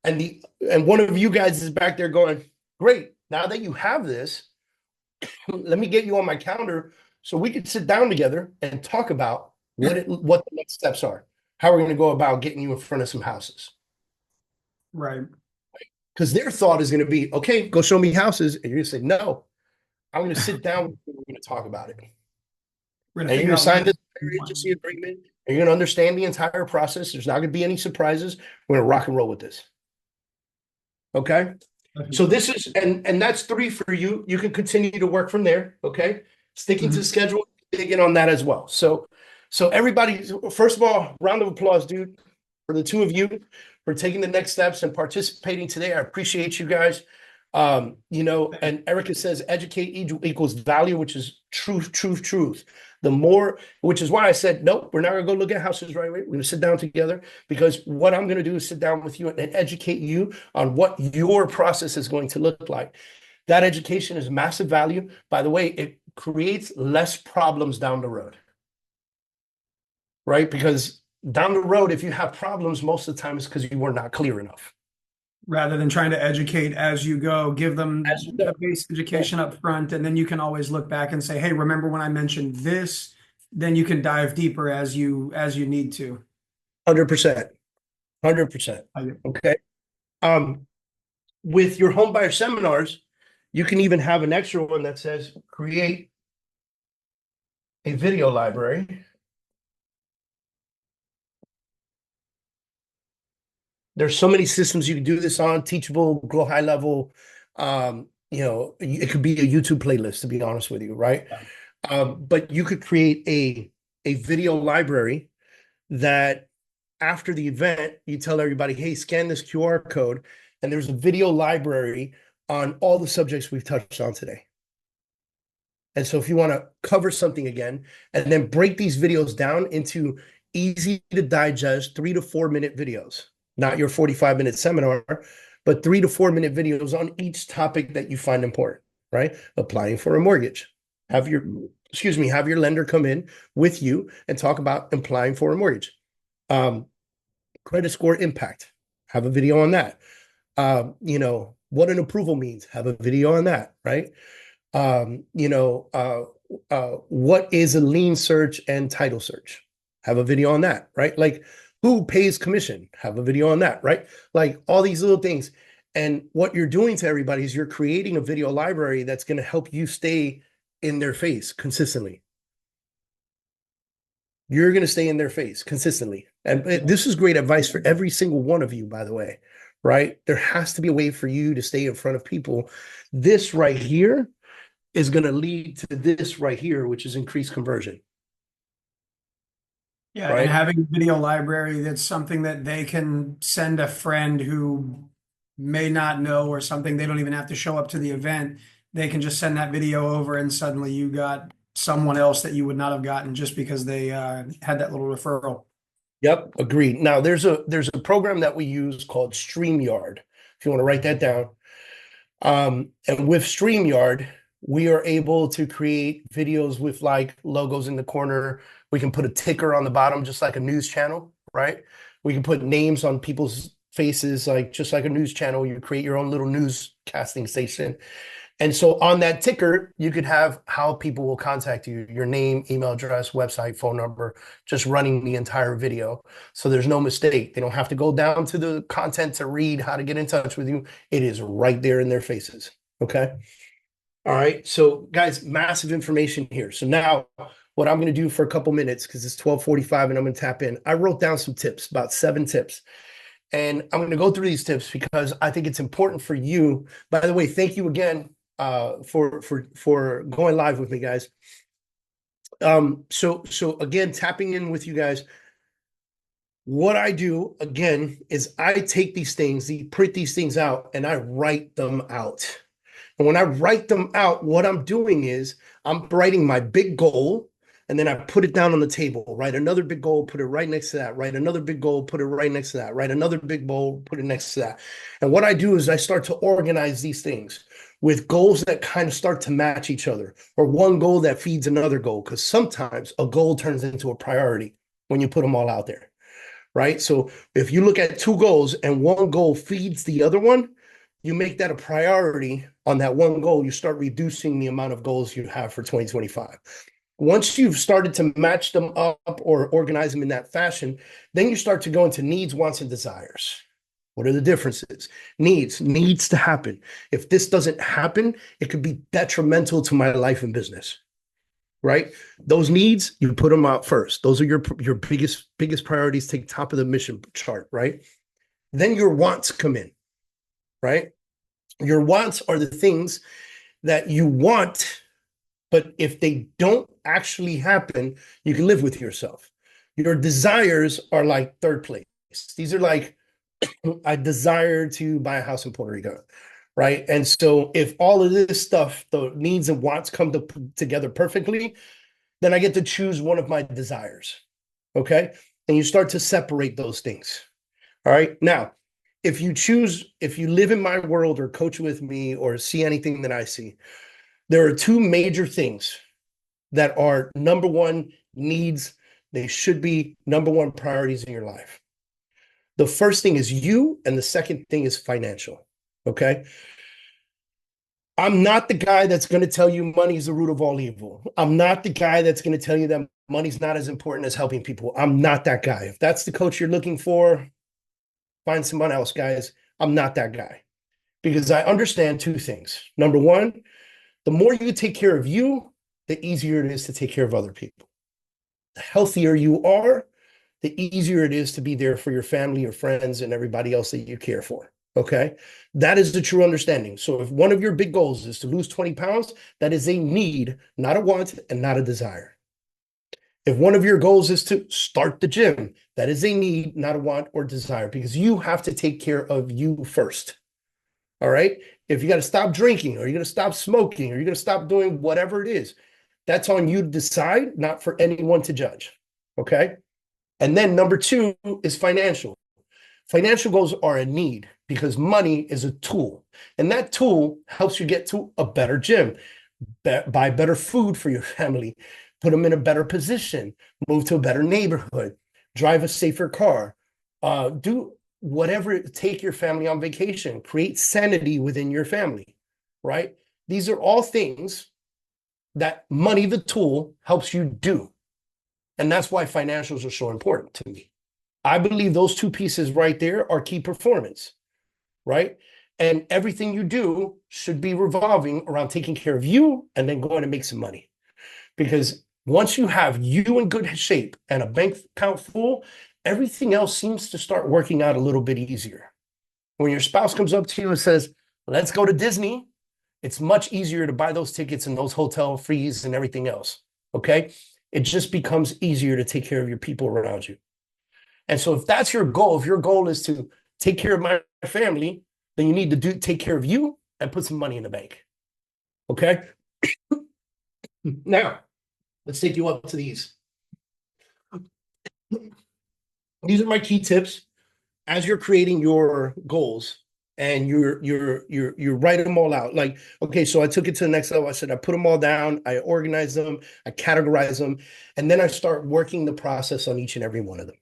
And one of you guys is back there going, great, now that you have this, let me get you on my calendar so we can sit down together and talk about what the next steps are. How we're going to go about getting you in front of some houses. Right. Because their thought is going to be, okay, go show me houses. And you're going to say, no, I'm going to sit down with you. We're going to talk about it. And you're going to sign this agency agreement. And you're going to understand the entire process. There's not going to be any surprises. We're going to rock and roll with this. Okay. So this is, and that's 3 for you. You can continue to work from there. Okay. Sticking to the schedule, dig in on that as well. So everybody, first of all, round of applause, dude, for the 2 of you for taking the next steps and participating today. I appreciate you guys. And Erica says educate equals value, which is truth. The more, which is why I said, nope, we're not gonna go look at houses right away. We're gonna sit down together, because what I'm gonna do is sit down with you and educate you on what your process is going to look like. That education is massive value. By the way, it creates less problems down the road. Right? Because down the road, if you have problems, most of the time it's because you were not clear enough. Rather than trying to educate as you go, give them the base education up front, and then you can always look back and say, hey, remember when I mentioned this? Then you can dive deeper as you need to. 100%. 100%. Okay. With your home buyer seminars, you can even have an extra one that says create a video library. There's so many systems you can do this on, Teachable, Grow High Level. It could be a YouTube playlist, to be honest with you, right? But you could create a video library that after the event, you tell everybody, hey, scan this QR code, and there's a video library on all the subjects we've touched on today. And so if you want to cover something again, and then break these videos down into easy to digest 3 to 4 minute videos, not your 45-minute seminar, but 3 to 4 minute videos on each topic that you find important, right? Applying for a mortgage. Have your lender come in with you and talk about applying for a mortgage. Credit score impact. Have a video on that. What an approval means. Have a video on that, right? What is a lien search and title search? Have a video on that, right? Like, who pays commission? Have a video on that, right? Like, all these little things. And what you're doing to everybody is you're creating a video library that's going to help you stay in their face consistently. You're going to stay in their face consistently. And this is great advice for every single one of you, by the way, right? There has to be a way for you to stay in front of people. This right here is going to lead to this right here, which is increased conversion. Yeah, Right. and having a video library that's something that they can send a friend who may not know, or something they don't even have to show up to the event. They can just send that video over, and suddenly you got someone else that you would not have gotten just because they had that little referral. Yep, agreed. Now there's a program that we use called StreamYard. If you want to write that down. And with StreamYard, we are able to create videos with like logos in the corner. We can put a ticker on the bottom, just like a news channel, right? We can put names on people's faces, like just like a news channel. You create your own little newscasting station. And so on that ticker, you could have how people will contact you, your name, email address, website, phone number, just running the entire video. So there's no mistake. They don't have to go down to the content to read how to get in touch with you. It is right there in their faces. Okay. All right. So guys, massive information here. So now what I'm going to do for a couple minutes, because it's 12:45 and I'm going to tap in. I wrote down some tips, about 7 tips. And I'm going to go through these tips because I think it's important for you. By the way, thank you again for going live with me, guys. So again, tapping in with you guys. What I do again is I take these things, print these things out, and I write them out. And when I write them out, what I'm doing is I'm writing my big goal, and then I put it down on the table. Write another big goal, put it right next to that. Write another big goal, put it right next to that. Write another big goal, put it next to that. And what I do is I start to organize these things with goals that kind of start to match each other, or one goal that feeds another goal, because sometimes a goal turns into a priority when you put them all out there, right? So if you look at 2 goals and one goal feeds the other one, you make that a priority on that one goal. You start reducing the amount of goals you have for 2025. Once you've started to match them up or organize them in that fashion, then you start to go into needs, wants, and desires. What are the differences? Needs to happen. If this doesn't happen, it could be detrimental to my life and business, right? Those needs, you put them out first. Those are your biggest priorities, take top of the mission chart, right? Then your wants come in, right? Your wants are the things that you want, but if they don't actually happen, you can live with yourself. Your desires are like third place. These are like, I desire to buy a house in Puerto Rico, right? And so if all of this stuff, the needs and wants come together perfectly, then I get to choose one of my desires, okay? And you start to separate those things, all right? Now, if you live in my world or coach with me or see anything that I see, there are 2 major things that are number 1 needs. They should be number 1 priorities in your life. The first thing is you, and the second thing is financial, okay? I'm not the guy that's going to tell you money is the root of all evil. I'm not the guy that's going to tell you that money's not as important as helping people. I'm not that guy. If that's the coach you're looking for, find someone else, guys. I'm not that guy, because I understand 2 things. Number 1, the more you take care of you, the easier it is to take care of other people. The healthier you are, the easier it is to be there for your family, your friends, and everybody else that you care for. Okay. That is the true understanding. So if one of your big goals is to lose 20 pounds, that is a need, not a want and not a desire. If one of your goals is to start the gym, that is a need, not a want or desire, because you have to take care of you first. All right. If you got to stop drinking, or you're going to stop smoking, or you're going to stop doing whatever it is, that's on you to decide, not for anyone to judge. Okay. And then number 2 is financial. Financial goals are a need because money is a tool. And that tool helps you get to a better gym, buy better food for your family, put them in a better position, move to a better neighborhood, drive a safer car, do whatever, take your family on vacation, create sanity within your family, right? These are all things that money, the tool, helps you do. And that's why financials are so important to me. I believe those two pieces right there are key performance, right? And everything you do should be revolving around taking care of you and then going to make some money. Because once you have you in good shape and a bank account full, everything else seems to start working out a little bit easier. When your spouse comes up to you and says, let's go to Disney, it's much easier to buy those tickets and those hotel fees and everything else. Okay. It just becomes easier to take care of your people around you. And so if that's your goal, if your goal is to take care of my family, then you need to take care of you and put some money in the bank. Okay. Now, let's take you up to these. These are my key tips as you're creating your goals and you're writing them all out. Like, okay, so I took it to the next level. I said, I put them all down, I organize them, I categorize them, and then I start working the process on each and every one of them.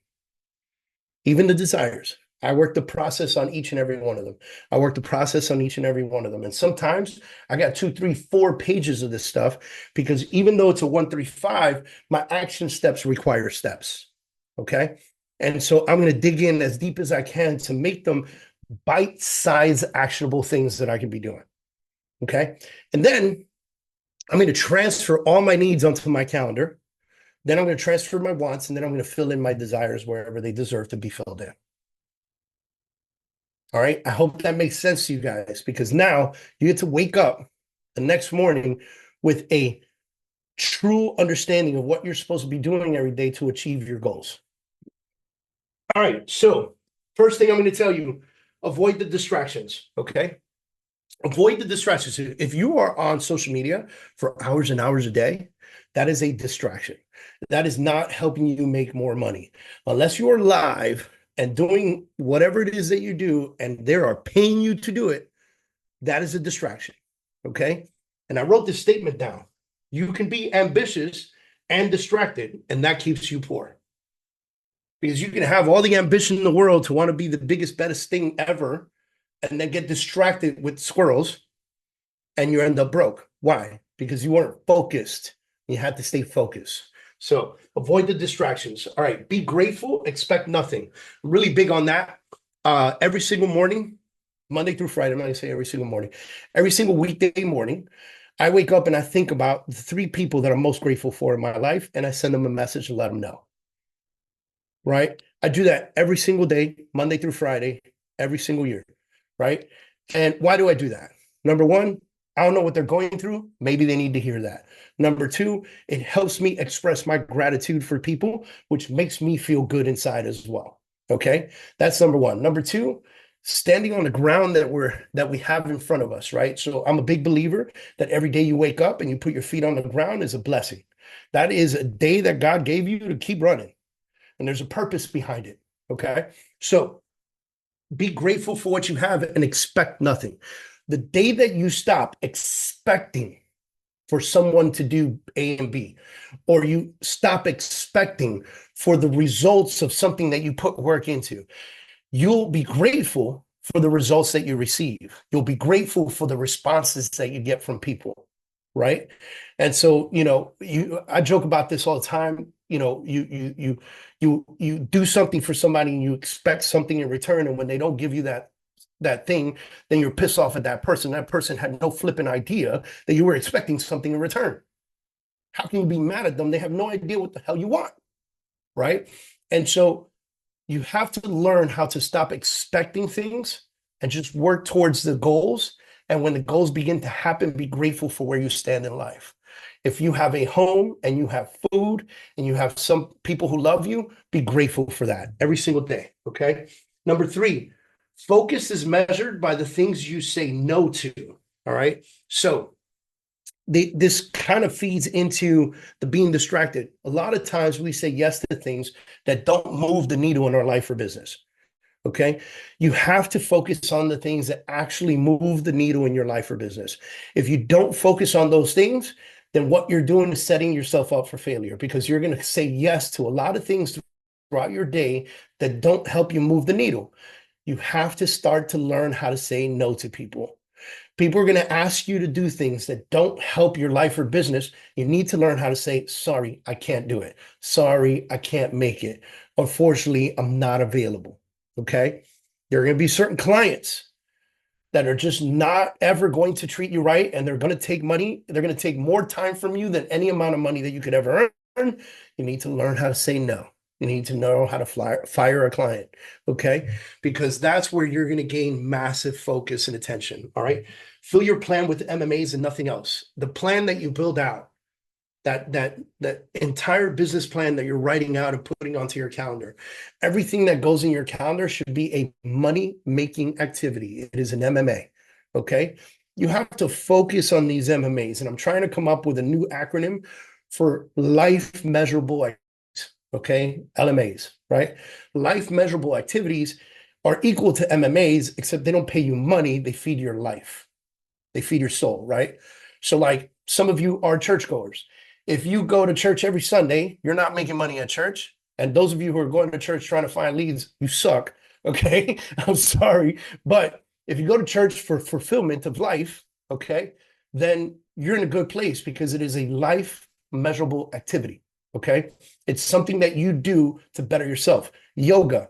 Even the desires. I work the process on each and every one of them. I work the process on each and every one of them. And sometimes I got 2, 3, 4 pages of this stuff because even though it's a 1, 3, 5, my action steps require steps. Okay. And so I'm going to dig in as deep as I can to make them bite-sized actionable things that I can be doing. Okay. And then I'm going to transfer all my needs onto my calendar. Then I'm going to transfer my wants, and then I'm going to fill in my desires wherever they deserve to be filled in. All right. I hope that makes sense to you guys, because now you get to wake up the next morning with a true understanding of what you're supposed to be doing every day to achieve your goals. All right. So first thing I'm going to tell you, avoid the distractions. Okay. Avoid the distractions. If you are on social media for hours and hours a day, that is a distraction. That is not helping you make more money. Unless you are live and doing whatever it is that you do, and they are paying you to do it, that is a distraction. Okay. And I wrote this statement down. You can be ambitious and distracted, and that keeps you poor. Because you can have all the ambition in the world to want to be the biggest, best thing ever, and then get distracted with squirrels, and you end up broke. Why? Because you weren't focused. You had to stay focused. So avoid the distractions. All right. Be grateful. Expect nothing. I'm really big on that. Every single morning, Monday through Friday, I'm not going to say every single morning, every single weekday morning, I wake up and I think about the 3 people that I'm most grateful for in my life, and I send them a message and let them know. Right? I do that every single day, Monday through Friday, every single year. Right? And why do I do that? Number 1, I don't know what they're going through. Maybe they need to hear that. Number 2, it helps me express my gratitude for people, which makes me feel good inside as well. Okay? That's number 1. Number 2, standing on the ground that we have in front of us, right? So I'm a big believer that every day you wake up and you put your feet on the ground is a blessing. That is a day that God gave you to keep running. And there's a purpose behind it. Okay? So be grateful for what you have and expect nothing. The day that you stop expecting for someone to do A and B, or you stop expecting for the results of something that you put work into, you'll be grateful for the results that you receive. You'll be grateful for the responses that you get from people, right? And so, I joke about this all the time. You do something for somebody and you expect something in return, and when they don't give you that thing, then you're pissed off at that person. That person had no flipping idea that you were expecting something in return. How can you be mad at them? They have no idea what the hell you want, right? And so you have to learn how to stop expecting things and just work towards the goals. And when the goals begin to happen, be grateful for where you stand in life. If you have a home and you have food and you have some people who love you, be grateful for that every single day. Okay. Number 3, focus is measured by the things you say no to. All right. So this kind of feeds into the being distracted. A lot of times we say yes to things that don't move the needle in our life or business. Okay. You have to focus on the things that actually move the needle in your life or business. If you don't focus on those things, then what you're doing is setting yourself up for failure because you're going to say yes to a lot of things throughout your day that don't help you move the needle. You have to start to learn how to say no to people. People are going to ask you to do things that don't help your life or business. You need to learn how to say, sorry, I can't do it. Sorry, I can't make it. Unfortunately, I'm not available. Okay. There are going to be certain clients that are just not ever going to treat you right. And they're going to take money. They're going to take more time from you than any amount of money that you could ever earn. You need to learn how to say no. You need to know how to fire a client. Okay. Because that's where you're going to gain massive focus and attention. All right. Fill your plan with MMAs and nothing else. The plan that you build out, that entire business plan that you're writing out and putting onto your calendar, everything that goes in your calendar should be a money-making activity. It is an MMA, okay? You have to focus on these MMAs, and I'm trying to come up with a new acronym for life measurable activities, okay? LMAs, right? Life measurable activities are equal to MMAs, except they don't pay you money, they feed your life. They feed your soul, right? So like some of you are churchgoers. If you go to church every Sunday, you're not making money at church. And those of you who are going to church trying to find leads, you suck. Okay. I'm sorry. But if you go to church for fulfillment of life, okay, then you're in a good place because it is a life measurable activity. Okay. It's something that you do to better yourself. Yoga,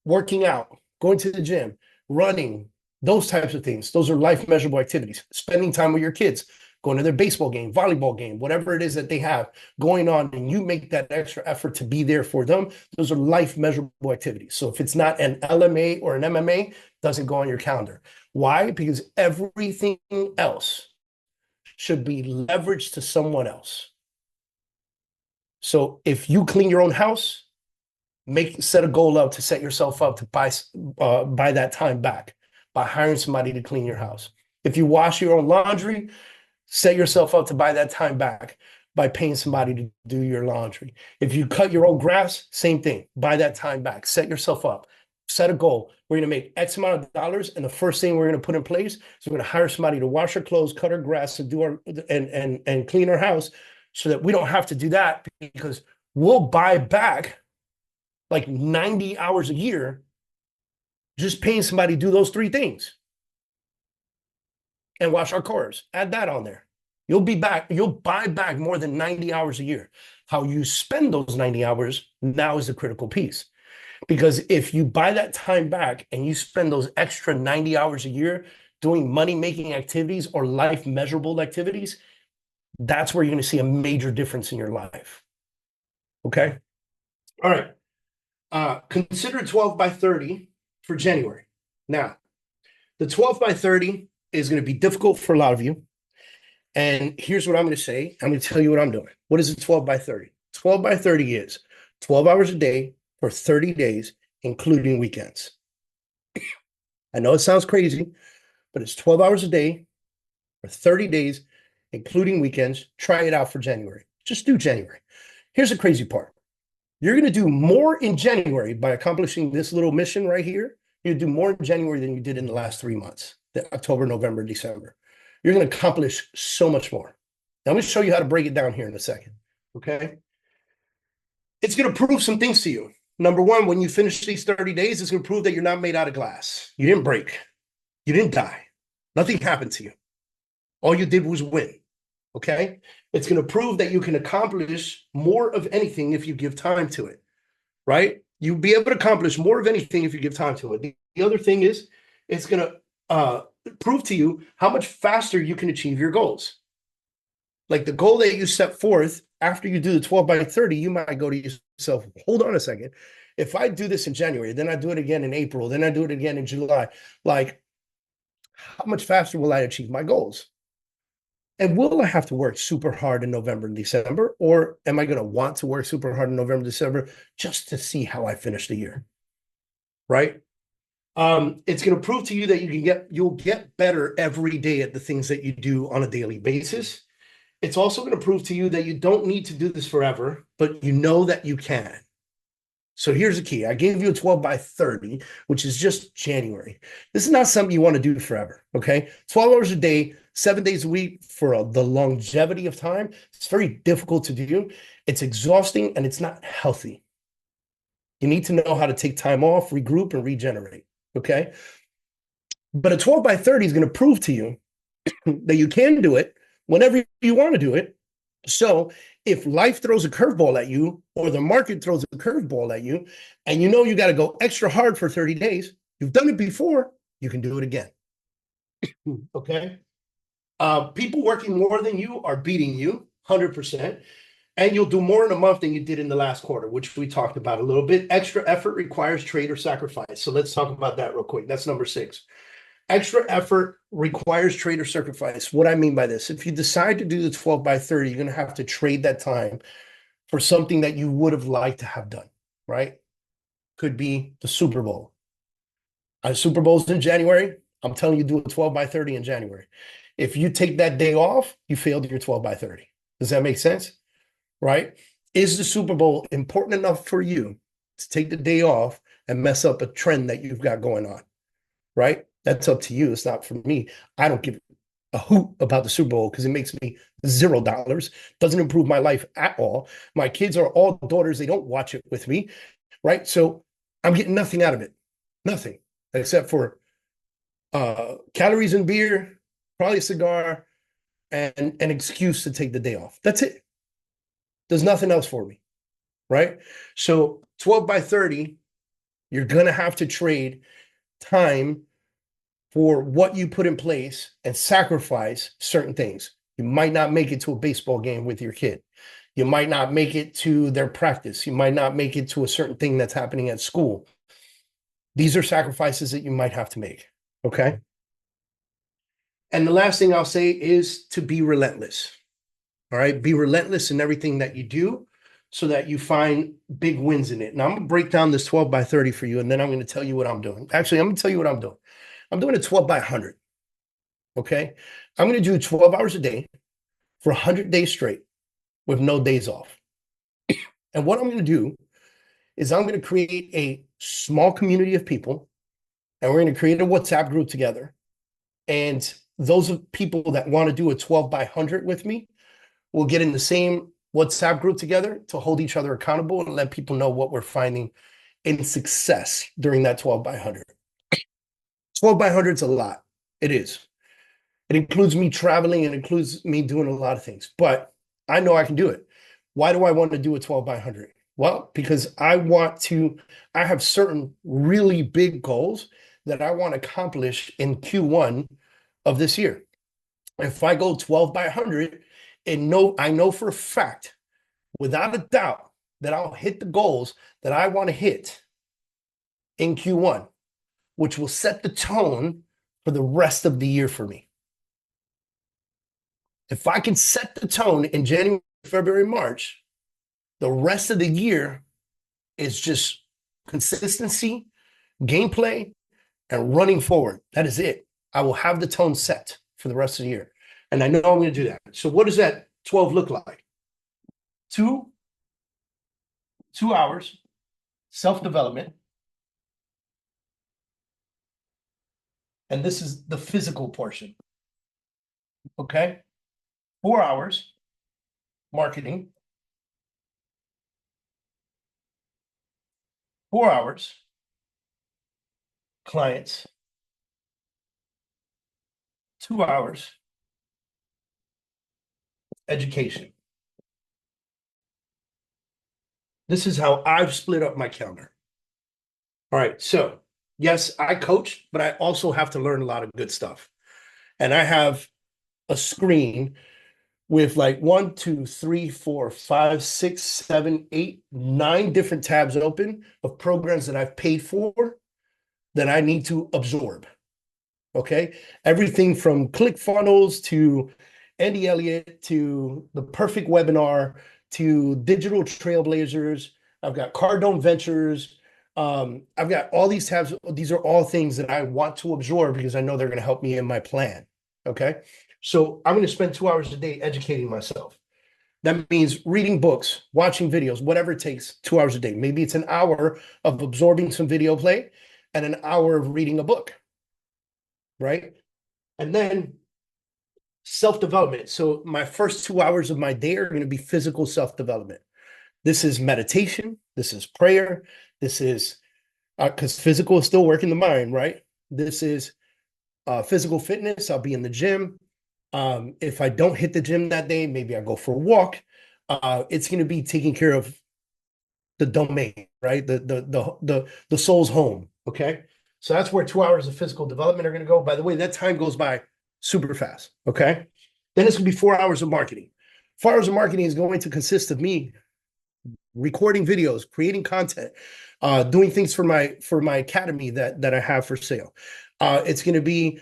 working out, going to the gym, running, those types of things. Those are life measurable activities. Spending time with your kids, going to their baseball game, volleyball game, whatever it is that they have going on, and you make that extra effort to be there for them. Those are life measurable activities. So if it's not an LMA or an MMA, it doesn't go on your calendar. Why? Because everything else should be leveraged to someone else. So if you clean your own house, set a goal up to set yourself up to buy that time back by hiring somebody to clean your house. If you wash your own laundry, set yourself up to buy that time back by paying somebody to do your laundry. If you cut your own grass, same thing. Buy that time back. Set yourself up. Set a goal. We're going to make X amount of dollars, and the first thing we're going to put in place is we're going to hire somebody to wash our clothes, cut our grass, and do our and clean our house, so that we don't have to do that because we'll buy back like 90 hours a year just paying somebody to do those three things. And wash our cars. Add that on there. You'll buy back more than 90 hours a year. How you spend those 90 hours now is the critical piece. Because if you buy that time back and you spend those extra 90 hours a year doing money-making activities or life measurable activities, that's where you're going to see a major difference in your life. Okay? All right. Consider 12 by 30 for January. Now, the 12 by 30 is going to be difficult for a lot of you. And here's what I'm going to say. I'm going to tell you what I'm doing. What is a 12 by 30? 12 by 30 is 12 hours a day for 30 days, including weekends. I know it sounds crazy, but it's 12 hours a day for 30 days, including weekends. Try it out for January. Just do January. Here's the crazy part. You're going to do more in January by accomplishing this little mission right here. You do more in January than you did in the last 3 months, October, November, December. You're going to accomplish so much more. Now, I'm going to show you how to break it down here in a second. Okay. It's going to prove some things to you. Number one, when you finish these 30 days, it's going to prove that you're not made out of glass. You didn't break. You didn't die. Nothing happened to you. All you did was win. Okay. It's going to prove that you can accomplish more of anything if you give time to it. Right? You'll be able to accomplish more of anything if you give time to it. The other thing is, it's going to prove to you how much faster you can achieve your goals. Like the goal that you set forth after you do the 12 by 30, you might go to yourself, hold on a second. If I do this in January, then I do it again in April, then I do it again in July, like how much faster will I achieve my goals? And will I have to work super hard in November and December, or am I going to want to work super hard in November, December, just to see how I finish the year? Right? It's going to prove to you that you'll get better every day at the things that you do on a daily basis. It's also going to prove to you that you don't need to do this forever, but you know that you can. So here's the key. I gave you a 12 by 30, which is just January. This is not something you want to do forever. Okay. 12 hours a day, 7 days a week for the longevity of time. It's very difficult to do. It's exhausting and it's not healthy. You need to know how to take time off, regroup, and regenerate. Okay. But a 12 by 30 is going to prove to you that you can do it whenever you want to do it. So if life throws a curveball at you or the market throws a curveball at you and you know you got to go extra hard for 30 days, you've done it before, you can do it again. Okay. People working more than you are beating you 100%. And you'll do more in a month than you did in the last quarter, which we talked about a little bit. Extra effort requires trade or sacrifice. So let's talk about that real quick. That's number 6. Extra effort requires trade or sacrifice. What I mean by this, if you decide to do the 12 by 30, you're going to have to trade that time for something that you would have liked to have done, right? Could be the Super Bowl. Super Bowl's in January. I'm telling you, do a 12 by 30 in January. If you take that day off, you failed your 12 by 30. Does that make sense? Right? Is the Super Bowl important enough for you to take the day off and mess up a trend that you've got going on? Right? That's up to you. It's not for me. I don't give a hoot about the Super Bowl because it makes me $0. Doesn't improve my life at all. My kids are all daughters. They don't watch it with me. Right? So I'm getting nothing out of it. Nothing except for calories and beer, probably a cigar, and an excuse to take the day off. That's it. There's nothing else for me. Right? So 12 by 30, you're going to have to trade time for what you put in place and sacrifice certain things. You might not make it to a baseball game with your kid. You might not make it to their practice. You might not make it to a certain thing that's happening at school. These are sacrifices that you might have to make. Okay. And the last thing I'll say is to be relentless. All right. Be relentless in everything that you do so that you find big wins in it. Now I'm going to break down this 12 by 30 for you, and then I'm going to tell you what I'm doing. Actually, I'm going to tell you what I'm doing. I'm doing a 12 by 100. Okay. I'm going to do 12 hours a day for 100 days straight with no days off. And what I'm going to do is I'm going to create a small community of people, and we're going to create a WhatsApp group together. And those of people that want to do a 12 by 100 with me will get in the same WhatsApp group together to hold each other accountable and let people know what we're finding in success during that 12 by 100. 12 by 100 is a lot. It is. It includes me traveling. It includes me doing a lot of things, but I know I can do it. Why do I want to do a 12 by 100? Well, because I have certain really big goals that I want to accomplish in Q1 of this year. If I go 12 by 100, I know for a fact, without a doubt, that I'll hit the goals that I want to hit in Q1, which will set the tone for the rest of the year for me. If I can set the tone in January, February, March, the rest of the year is just consistency, gameplay, and running forward. That is it. I will have the tone set for the rest of the year. And I know I'm going to do that. So what does that 12 look like? 2 hours, self-development. And this is the physical portion. Okay? 4 hours, marketing. 4 hours, clients. 2 hours, education. This is how I've split up my calendar. All right, so yes, I coach, but I also have to learn a lot of good stuff. And I have a screen with like 1, 2, 3, 4, 5, 6, 7, 8, 9 different tabs open of programs that I've paid for that I need to absorb. Okay. Everything from ClickFunnels to Andy Elliott to the Perfect Webinar to Digital Trailblazers. I've got Cardone Ventures. I've got all these tabs. These are all things that I want to absorb because I know they're going to help me in my plan. Okay. So I'm going to spend 2 hours a day educating myself. That means reading books, watching videos, whatever it takes, 2 hours a day. Maybe it's an hour of absorbing some video play and an hour of reading a book, right? And then self-development. So my first 2 hours of my day are going to be physical self-development. This is meditation. This is prayer. This is because physical is still working the mind, right? This is physical fitness. I'll be in the gym. If I don't hit the gym that day, maybe I go for a walk. It's going to be taking care of the domain, right? The soul's home. Okay. So that's where 2 hours of physical development are going to go. By the way, that time goes by super fast. Okay. Then it's going to be 4 hours of marketing. 4 hours of marketing is going to consist of me recording videos, creating content, doing things for my academy that I have for sale. It's going to be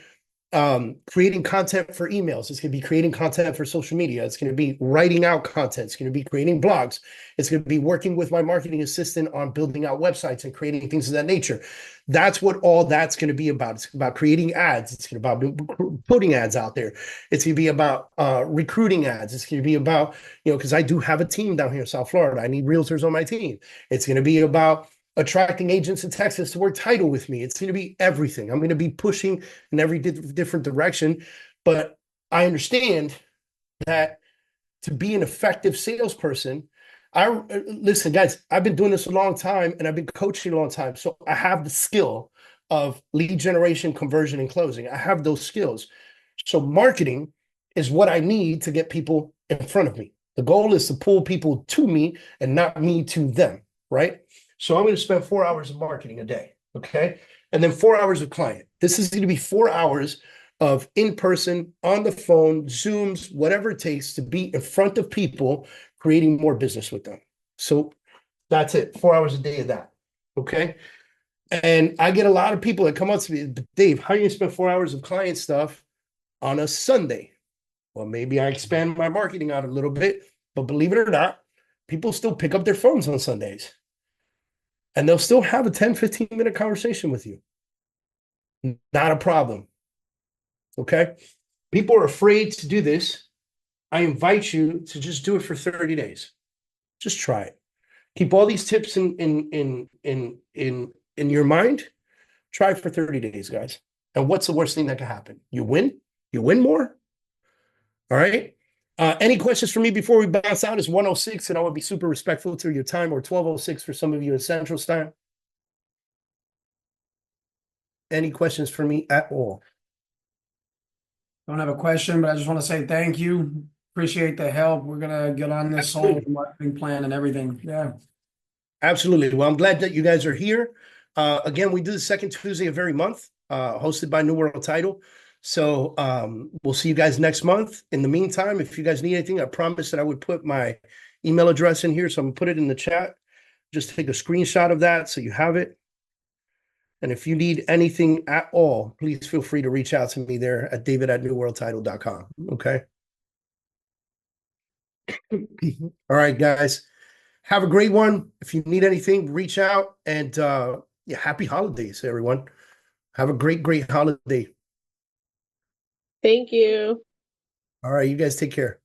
creating content for emails. It's going to be creating content for social media. It's going to be writing out content. It's going to be creating blogs. It's going to be working with my marketing assistant on building out websites and creating things of that nature. That's what all that's going to be about. It's about creating ads. It's going to be about putting ads out there. It's going to be about recruiting ads. It's going to be about, because I do have a team down here in South Florida. I need realtors on my team. It's going to be about attracting agents in Texas to work title with me. It's going to be everything. I'm going to be pushing in every different direction. But I understand that to be an effective salesperson, listen, guys, I've been doing this a long time and I've been coaching a long time. So I have the skill of lead generation, conversion, and closing. I have those skills. So marketing is what I need to get people in front of me. The goal is to pull people to me and not me to them, right? So I'm going to spend 4 hours of marketing a day, okay? And then 4 hours of client. This is going to be 4 hours of in-person, on the phone, Zooms, whatever it takes to be in front of people, creating more business with them. So that's it, 4 hours a day of that, okay? And I get a lot of people that come up to me, Dave, how are you going to spend 4 hours of client stuff on a Sunday? Well, maybe I expand my marketing out a little bit, but believe it or not, people still pick up their phones on Sundays. And they'll still have a 10, 15-minute conversation with you. Not a problem. Okay? People are afraid to do this. I invite you to just do it for 30 days. Just try it. Keep all these tips in your mind. Try it for 30 days, guys. And what's the worst thing that can happen? You win? You win more? All right? Any questions for me before we bounce out? Is 1:06, and I would be super respectful to your time, or 12:06 for some of you in Central Time. Any questions for me at all? Don't have a question, but I just want to say thank you. Appreciate the help. We're gonna get on this whole marketing plan and everything. Yeah. Absolutely. Well, I'm glad that you guys are here. Again, we do the second Tuesday of every month, hosted by New World Title. So we'll see you guys next month. In the meantime, if you guys need anything, I promised that I would put my email address in here. So I'm gonna put it in the chat. Just take a screenshot of that so you have it. And if you need anything at all, please feel free to reach out to me there at david@newworldtitle.com. Okay. All right, guys. Have a great one. If you need anything, reach out. And yeah, happy holidays, everyone. Have a great holiday. Thank you. All right, you guys take care.